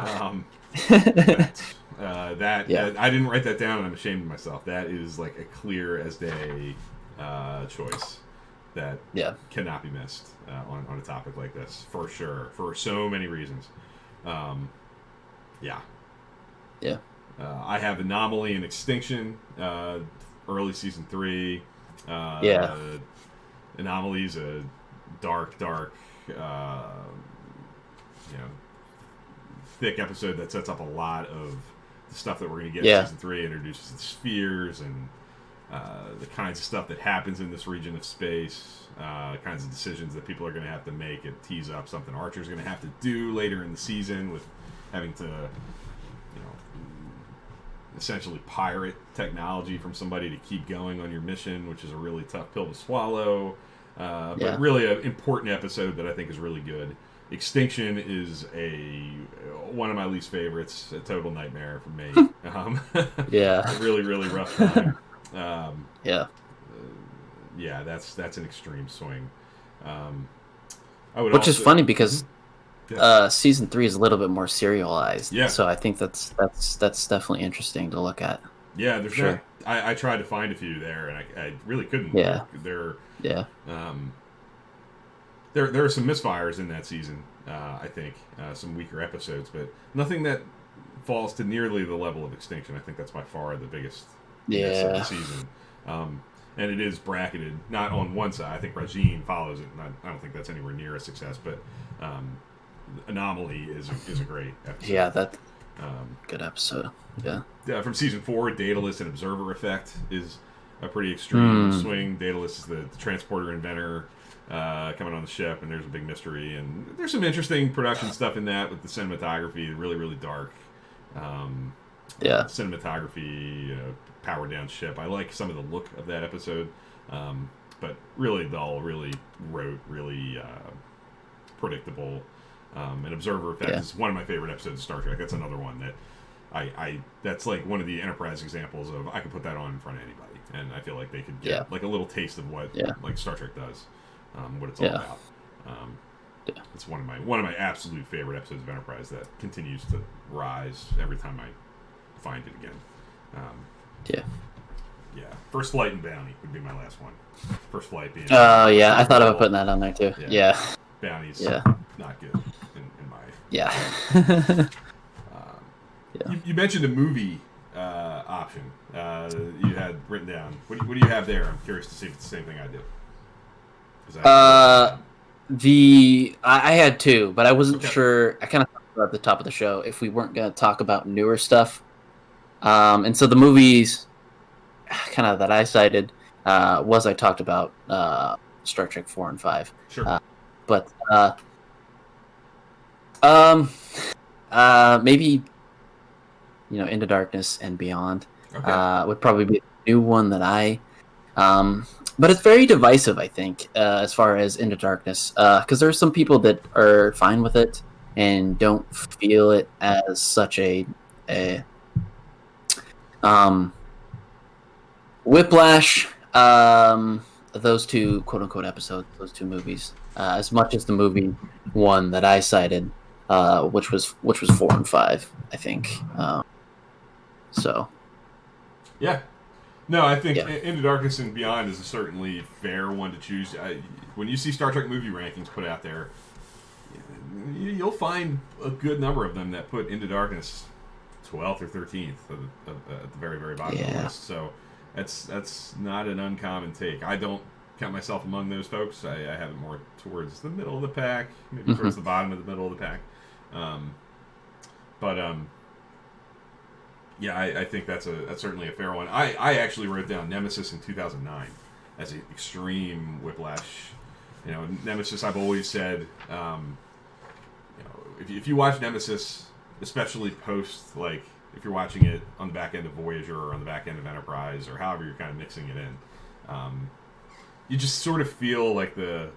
S1: I didn't write that down, and I'm ashamed of myself. That is like a clear as day choice that cannot be missed on a topic like this, for sure, for so many reasons. Yeah. I have Anomaly and Extinction, early season 3. Anomaly's a dark, thick episode that sets up a lot of the stuff that we're going to get in season 3. Introduces the spheres and the kinds of stuff that happens in this region of space, kinds of decisions that people are going to have to make. It tees up something Archer's going to have to do later in the season with having to, essentially pirate technology from somebody to keep going on your mission, which is a really tough pill to swallow. But really an important episode that I think is really good. Extinction is one of my least favorites, a total nightmare for me. A really, really rough time. That's an extreme swing.
S2: Which is funny because season 3 is a little bit more serialized. So I think that's definitely interesting to look at.
S1: Yeah, there's sure. I tried to find a few there, and I really couldn't. There are some misfires in that season. I think some weaker episodes, but nothing that falls to nearly the level of Extinction. I think that's by far the biggest miss of the season. And it is bracketed not on one side. I think Regine follows it. And I don't think that's anywhere near a success, but Anomaly is a great episode.
S2: Yeah, that good episode.
S1: From season 4, Daedalus and Observer Effect is a pretty extreme swing. Daedalus is the transporter inventor coming on the ship, and there's a big mystery, and there's some interesting production stuff in that with the cinematography, really, really dark. Cinematography, powered down ship. I like some of the look of that episode, but really dull, really rote, really predictable. And Observer Effect is one of my favorite episodes of Star Trek. That's another one that that's like one of the Enterprise examples of I could put that on in front of anybody, and I feel like they could get like a little taste of what like Star Trek does, what it's all about. It's one of my absolute favorite episodes of Enterprise that continues to rise every time I find it again. First Flight and Bounty would be my last one. First Flight being
S2: I thought about putting that on there too.
S1: Bounty's not good in my You mentioned a movie option you had written down. What do you have there? I'm curious to see if it's the same thing I do.
S2: I had two, but I wasn't sure. I kind of thought at the top of the show if we weren't going to talk about newer stuff. And so the movies kind of that I cited I talked about Star Trek 4 and 5.
S1: Sure.
S2: But maybe Into Darkness and Beyond would probably be a new one that I but it's very divisive, I think, as far as Into Darkness, because there are some people that are fine with it and don't feel it as such a whiplash. Those two quote unquote episodes, those two movies, as much as the movie one that I cited, which was 4 and 5, I think.
S1: No, I think Into Darkness and Beyond is a certainly fair one to choose. When you see Star Trek movie rankings put out there, you'll find a good number of them that put Into Darkness 12th or 13th at the very, very bottom of the list. So that's not an uncommon take. I don't count myself among those folks. I have it more towards the middle of the pack, maybe towards the bottom of the middle of the pack. I think that's certainly a fair one. I actually wrote down Nemesis in 2009 as an extreme whiplash You know, Nemesis, I've always said, you know, if you watch Nemesis, especially post, like, if you're watching it on the back end of Voyager or on the back end of Enterprise or however you're kind of mixing it in, you just sort of feel like the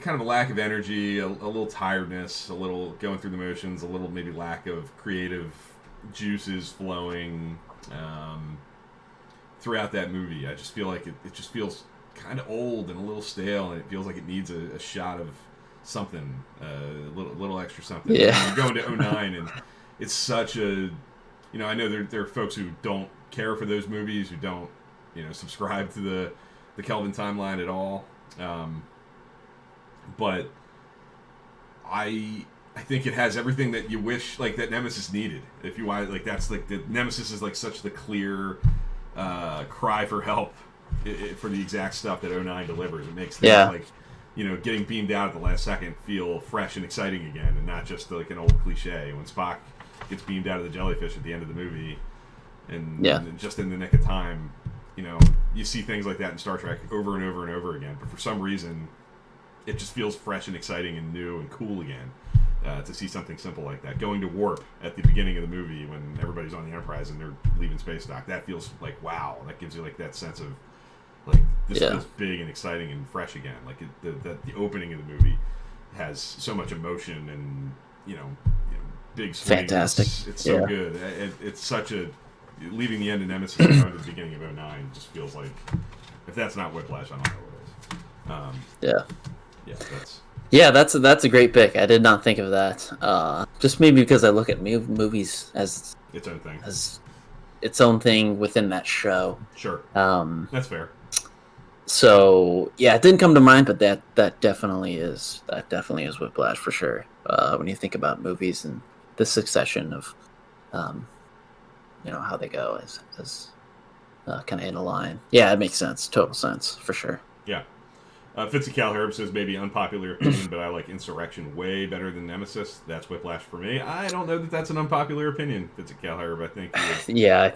S1: kind of a lack of energy, a little tiredness, a little going through the motions, a little maybe lack of creative juices flowing throughout that movie. I just feel like it just feels kind of old and a little stale, and it feels like it needs a shot of something, a little extra something.
S2: Yeah.
S1: You go into '09, and it's such a, you know, I know there are folks who don't care for those movies, who don't, you know, subscribe to the Kelvin timeline at all. But I think it has everything that you wish, like, that Nemesis needed. If you want, like, that's like the Nemesis is like such the clear cry for help for the exact stuff that '09 delivers. It makes things like, you know, getting beamed out at the last second feel fresh and exciting again, and not just like an old cliche. When Spock gets beamed out of the jellyfish at the end of the movie, and just in the nick of time, you know, you see things like that in Star Trek over and over and over again. But for some reason, it just feels fresh and exciting and new and cool again to see something simple like that. Going to warp at the beginning of the movie when everybody's on the Enterprise and they're leaving space dock, that feels like, wow. That gives you like that sense of, like, this feels big and exciting and fresh again. Like the opening of the movie has so much emotion and, you know big swings.
S2: Fantastic.
S1: It's so good. It's such a, leaving the end of Nemesis and going to the beginning of '09 just feels like, if that's not Whiplash, I don't know what is.
S2: That's a great pick. I did not think of that. Just maybe because I look at movies as
S1: its own thing,
S2: as its own thing within that show.
S1: Sure. That's fair.
S2: So yeah, it didn't come to mind, but that definitely is Whiplash for sure. When you think about movies and the succession of, you know, how they go as kind of in a line. Yeah, it makes sense. Total sense for sure.
S1: Yeah. Fitzy Calherb says, maybe unpopular opinion, but I like Insurrection way better than Nemesis. That's Whiplash for me. I don't know that that's an unpopular opinion, Fitzy Calherb. I think.
S2: I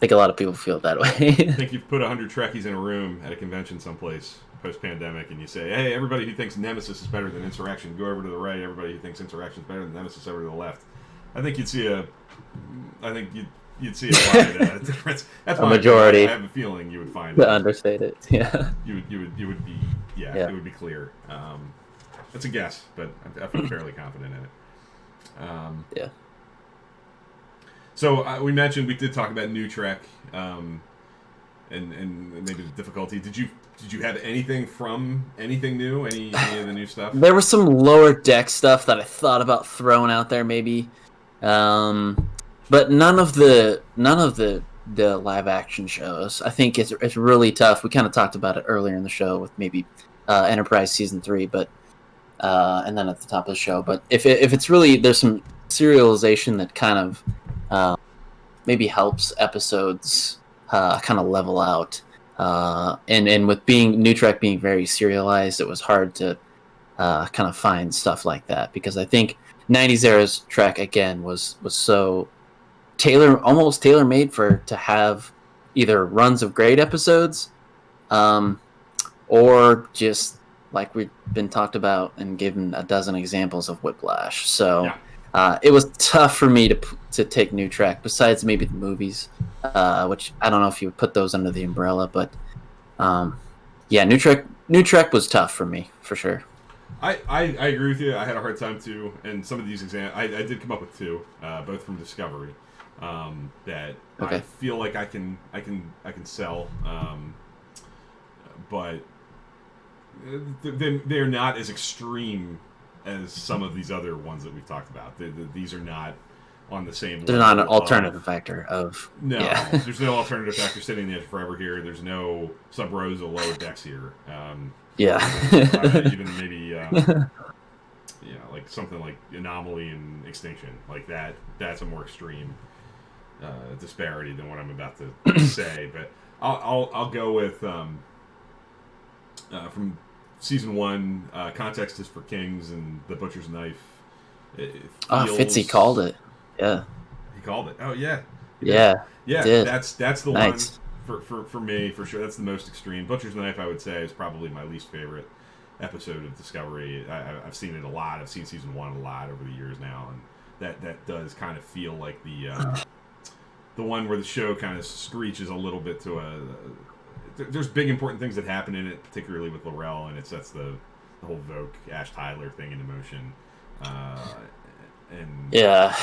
S2: think a lot of people feel that way.
S1: I think you've put 100 Trekkies in a room at a convention someplace post-pandemic, and you say, hey, everybody who thinks Nemesis is better than Insurrection, go over to the right. Everybody who thinks Insurrection is better than Nemesis, over to the left. I think you'd see a wide difference. That's
S2: a majority.
S1: I have a feeling you would find
S2: to understate it. Yeah.
S1: You would be it would be clear. It's a guess, but I feel fairly confident in it. So we mentioned, we did talk about New Trek, and maybe the difficulty. Did you have anything new? Any of the new stuff?
S2: There was some lower deck stuff that I thought about throwing out there, maybe. But none of the live action shows. I think it's really tough. We kind of talked about it earlier in the show with maybe Enterprise season 3, but and then at the top of the show. But if it's really, there's some serialization that kind of maybe helps episodes kind of level out. And with New Trek being very serialized, it was hard to kind of find stuff like that, because I think 90s era's Trek again was so almost tailor-made to have either runs of great episodes, or just like we've been talked about and given a dozen examples of Whiplash. So it was tough for me to take New Trek, besides maybe the movies, which I don't know if you would put those under the umbrella, but New Trek was tough for me for sure.
S1: I agree with you. I had a hard time too, and some of these examples, I did come up with two, both from Discovery, that I feel like I can sell, but they're not as extreme as some of these other ones that we've talked about. These are not on the same.
S2: There's not an alternative factor of
S1: There's no alternative factor sitting in the edge forever here. There's no Sub Rosa lower decks here. Even maybe like something like Anomaly and Extinction, like that. That's a more extreme disparity than what I'm about to say. But I'll go with from season 1. Context is for Kings and The Butcher's Knife.
S2: Fitzy called it. Yeah,
S1: he called it. Oh yeah.
S2: Yeah.
S1: That's the one for me, for sure, that's the most extreme. Butcher's Knife, I would say, is probably my least favorite episode of Discovery. I've seen it a lot. I've seen season 1 a lot over the years now, and that does kind of feel like the one where the show kind of screeches a little bit to a. There's big important things that happen in it, particularly with L'Rell, and it sets the whole Vogue Ash Tyler thing into motion. And
S2: yeah,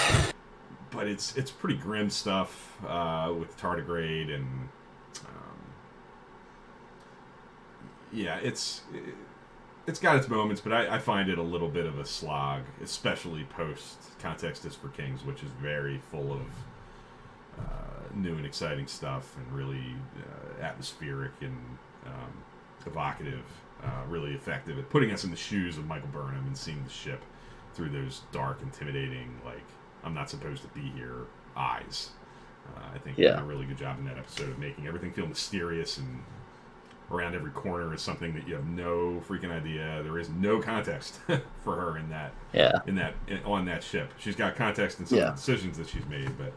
S1: but it's pretty grim stuff with tardigrade and it's got its moments, but I find it a little bit of a slog, especially post Context is for Kings, which is very full of new and exciting stuff and really atmospheric and evocative, really effective at putting us in the shoes of Michael Burnham and seeing the ship through those dark, intimidating, like, I'm not supposed to be here eyes. I think they did a really good job in that episode of making everything feel mysterious, and around every corner is something that you have no freaking idea. There is no context for her in that on that ship. She's got context in some of the decisions that she's made, but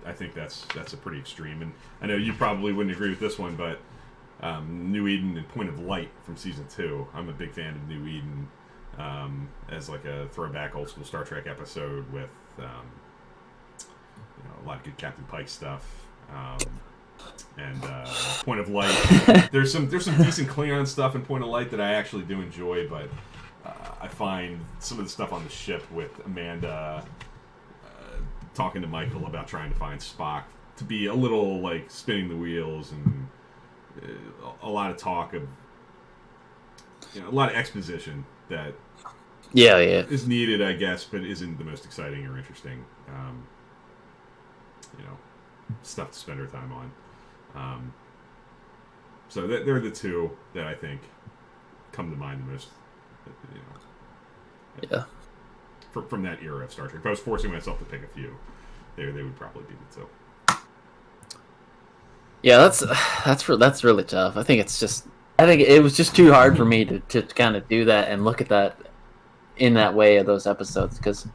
S1: I think that's a pretty extreme. And I know you probably wouldn't agree with this one, but New Eden and Point of Light from season 2. I'm a big fan of New Eden as like a throwback old school Star Trek episode with a lot of good Captain Pike stuff. And Point of Light, there's some decent Klingon stuff in Point of Light that I actually do enjoy, but I find some of the stuff on the ship with Amanda talking to Michael about trying to find Spock to be a little like spinning the wheels, and a lot of talk of a lot of exposition that is needed, I guess, but isn't the most exciting or interesting stuff to spend our time on. So they're the two that I think come to mind the most. From that era of Star Trek. If I was forcing myself to pick a few, they would probably be the two.
S2: Yeah, that's really tough. I think it was just too hard for me to kind of do that and look at that in that way of those episodes, because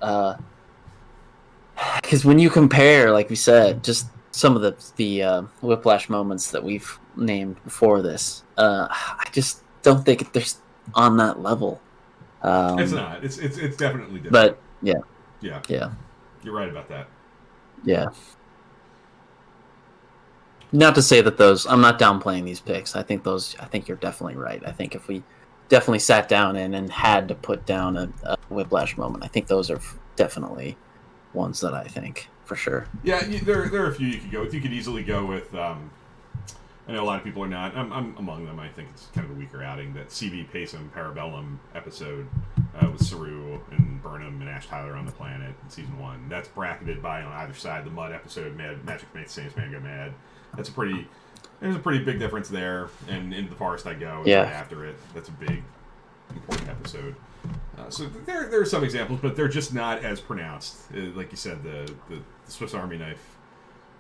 S2: when you compare, like we said, just some of the Whiplash moments that we've named before this, I just don't think they're on that level.
S1: It's not. It's definitely different.
S2: But
S1: yeah, you're right about that.
S2: Yeah. Not to say that those. I'm not downplaying these picks. I think you're definitely right. I think if we definitely sat down and had to put down a Whiplash moment, I think those are definitely ones that I think for sure. Yeah,
S1: there are a few you could go with. You could easily go with. I know a lot of people are not. I'm among them. I think it's kind of a weaker outing. That CV Pacem Parabellum episode with Saru and Burnham and Ash Tyler on the planet in season 1. That's bracketed by, on either side, the Mud episode, Magic Makes Saints Man Go Mad. There's a pretty big difference there. And Into the Forest I Go right after it. That's a big, important episode. So there are some examples, but they're just not as pronounced. Like you said, the Swiss Army knife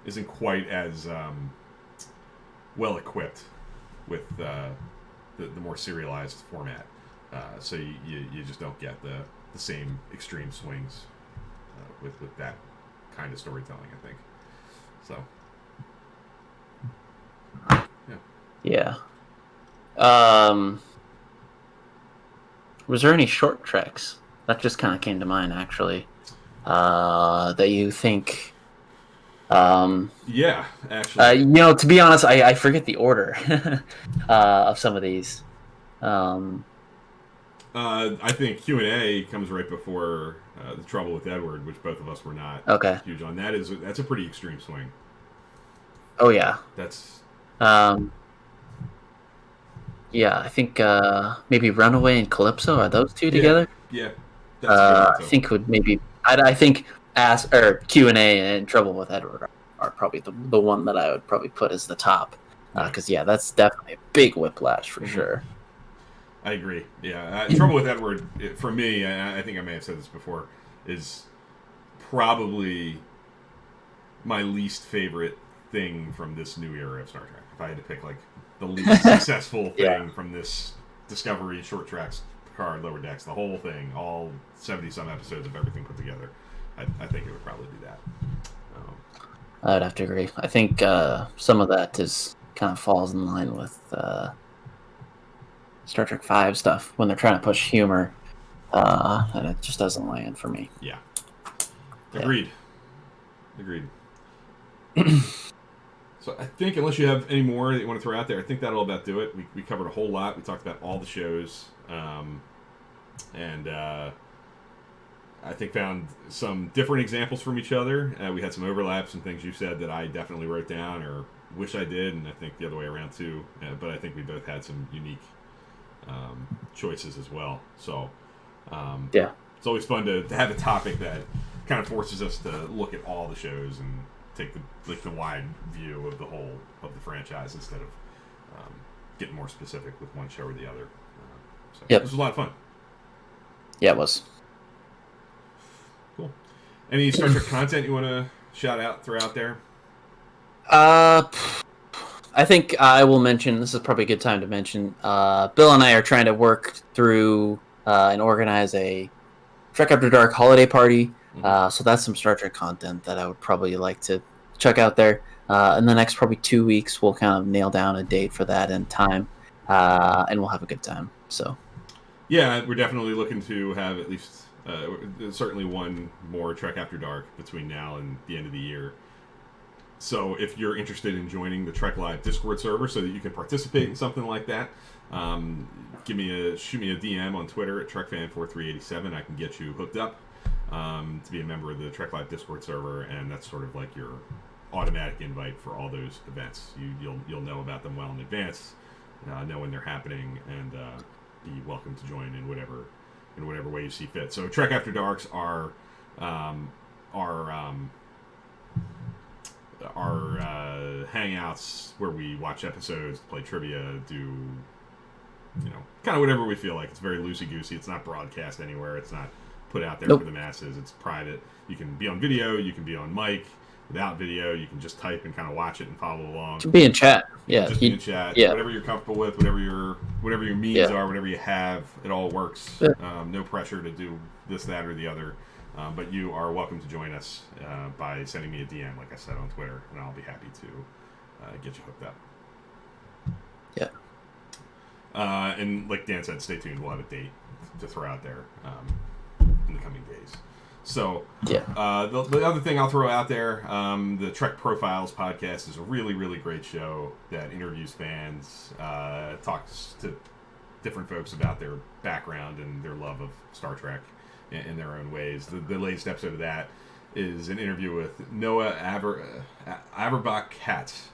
S1: isn't quite as well equipped with the more serialized format, so you just don't get the same extreme swings with that kind of storytelling, I think. So
S2: was there any short treks that just kind of came to mind actually that you think?
S1: Actually.
S2: To be honest, I forget the order of some of these.
S1: I think Q&A comes right before The Trouble with Edward, which both of us were not huge on. That's a pretty extreme swing.
S2: Oh, yeah.
S1: That's...
S2: I think maybe Runaway and Calypso, are those two together?
S1: Yeah.
S2: I think would maybe... I think Q&A and Trouble with Edward are probably the one that I would probably put as the top. Because, that's definitely a big whiplash for sure.
S1: I agree. Yeah. Trouble with Edward, for me, I think I may have said this before, is probably my least favorite thing from this new era of Star Trek. If I had to pick, like, the least successful thing from this Discovery, Short Tracks, Picard, Lower Decks, the whole thing, all 70-some episodes of everything put together, I think it would probably be that.
S2: I would have to agree. I think some of that is kind of falls in line with Star Trek V stuff when they're trying to push humor, and it just doesn't land for me.
S1: Yeah. Agreed. So I think, unless you have any more that you want to throw out there, I think that'll about do it. We covered a whole lot. We talked about all the shows, and I think found some different examples from each other. We had some overlaps, some things you said that I definitely wrote down or wish I did, and I think the other way around too. But I think we both had some unique choices as well. So it's always fun to have a topic that kind of forces us to look at all the shows and take the wide view of the whole of the franchise instead of getting more specific with one show or the other. This was a lot of fun.
S2: Yeah, it was.
S1: Cool. Any Star Trek content you want to throw out there?
S2: I think I will mention, this is probably a good time to mention, Bill and I are trying to work through and organize a Trek After Dark holiday party. So that's some Star Trek content that I would probably like to check out there. In the next probably 2 weeks, we'll kind of nail down a date for that and time, and we'll have a good time. So,
S1: yeah, we're definitely looking to have at least certainly one more Trek After Dark between now and the end of the year. So if you're interested in joining the Trek Live Discord server so that you can participate in something like that, shoot me a DM on Twitter at TrekFan4387. I can get you hooked up to be a member of the Trek Live Discord server, and that's sort of like your automatic invite for all those events. You'll know about them well in advance, know when they're happening, and be welcome to join in whatever way you see fit. So Trek After Darks are hangouts where we watch episodes, play trivia, do kind of whatever we feel like. It's very loosey-goosey. It's not broadcast anywhere. It's not put out there for the masses. It's private. You can be on video. You can be on mic. Without video, you can just type and kind of watch it and follow along.
S2: You can be in chat. Yeah.
S1: Just be in chat.
S2: Yeah.
S1: Whatever you're comfortable with, whatever your means are, whatever you have, it all works.
S2: Yeah.
S1: No pressure to do this, that, or the other. But you are welcome to join us by sending me a DM, like I said, on Twitter, and I'll be happy to get you hooked up.
S2: Yeah.
S1: And like Dan said, stay tuned. We'll have a date to throw out there in the coming days. So the other thing I'll throw out there, the Trek Profiles podcast is a really, really great show that interviews fans, talks to different folks about their background and their love of Star Trek in their own ways. The latest episode of that is an interview with Noah Averbach-Katz,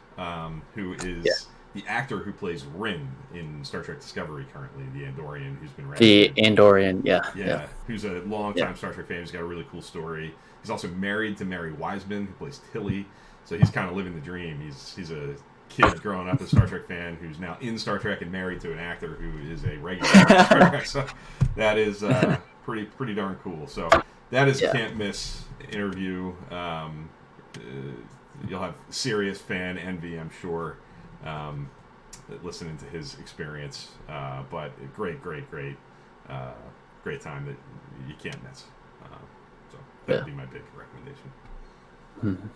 S1: who is the actor who plays Rin in Star Trek Discovery currently, the Andorian who's been
S2: the Andorian, yeah,
S1: who's a long-time Star Trek fan. He's got a really cool story. He's also married to Mary Wiseman, who plays Tilly, so he's kind of living the dream. He's a kid growing up a Star Trek fan who's now in Star Trek and married to an actor who is a regular in Star Trek. So that is pretty darn cool. So that is a can't miss interview. You'll have serious fan envy, I'm sure, listening to his experience. But great time that you can't miss. So that would be my big recommendation.
S2: Mm-hmm.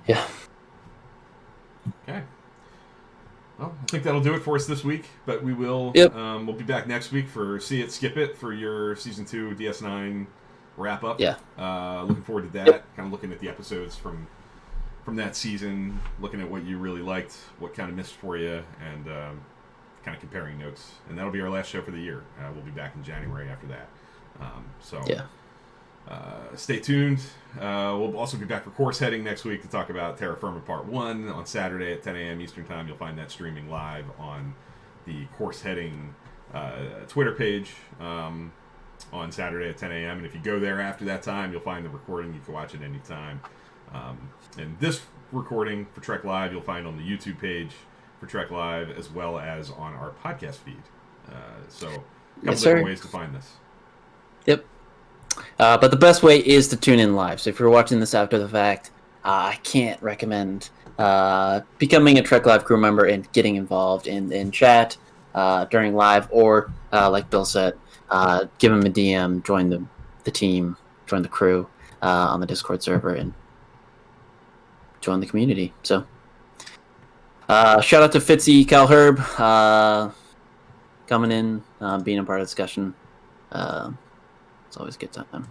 S2: Yeah.
S1: Okay. Well, I think that'll do it for us this week, but we will we'll be back next week for See It, Skip It for your Season 2 DS9 wrap-up.
S2: Yeah.
S1: Looking forward to that. Kind of looking at the episodes from that season, looking at what you really liked, what kind of missed for you, and kind of comparing notes. And that'll be our last show for the year. We'll be back in January after that. Stay tuned. We'll also be back for Course Heading next week to talk about Terra Firma Part 1 on Saturday at 10 a.m. Eastern Time. You'll find that streaming live on the Course Heading Twitter page on Saturday at 10 a.m. And if you go there after that time, you'll find the recording. You can watch it anytime. And this recording for Trek Live, you'll find on the YouTube page for Trek Live, as well as on our podcast feed. So a couple different ways to find this.
S2: Yep. But the best way is to tune in live. So if you're watching this after the fact, I can't recommend becoming a Trek Live crew member and getting involved in chat during live, or like Bill said, give him a DM, join the team, join the crew. on the Discord server and join the community. So, shout out to Fitzy Calherb coming in, being a part of the discussion. It's always a good time.
S1: Yep.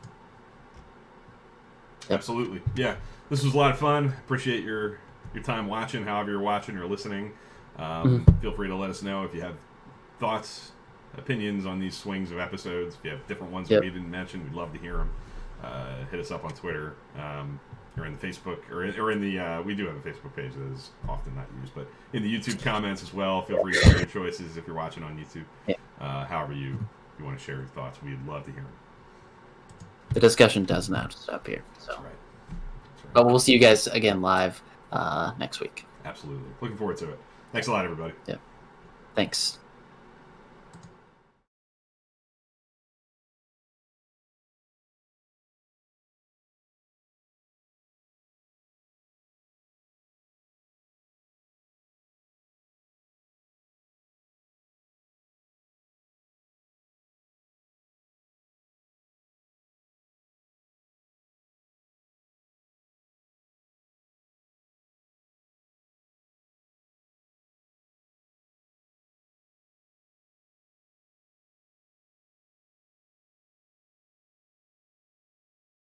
S1: Absolutely. Yeah. This was a lot of fun. Appreciate your time watching, however you're watching or listening. Feel free to let us know if you have thoughts, opinions on these swings of episodes. If you have different ones that we didn't mention, we'd love to hear them. Hit us up on Twitter or in the Facebook, or in the, we do have a Facebook page that is often not used, but in the YouTube comments as well. Feel free to share your choices if you're watching on YouTube. However you want to share your thoughts, we'd love to hear them.
S2: The discussion does not stop here. So.
S1: That's right.
S2: But we'll see you guys again live next week.
S1: Absolutely. Looking forward to it. Thanks a lot, everybody.
S2: Yeah. Thanks.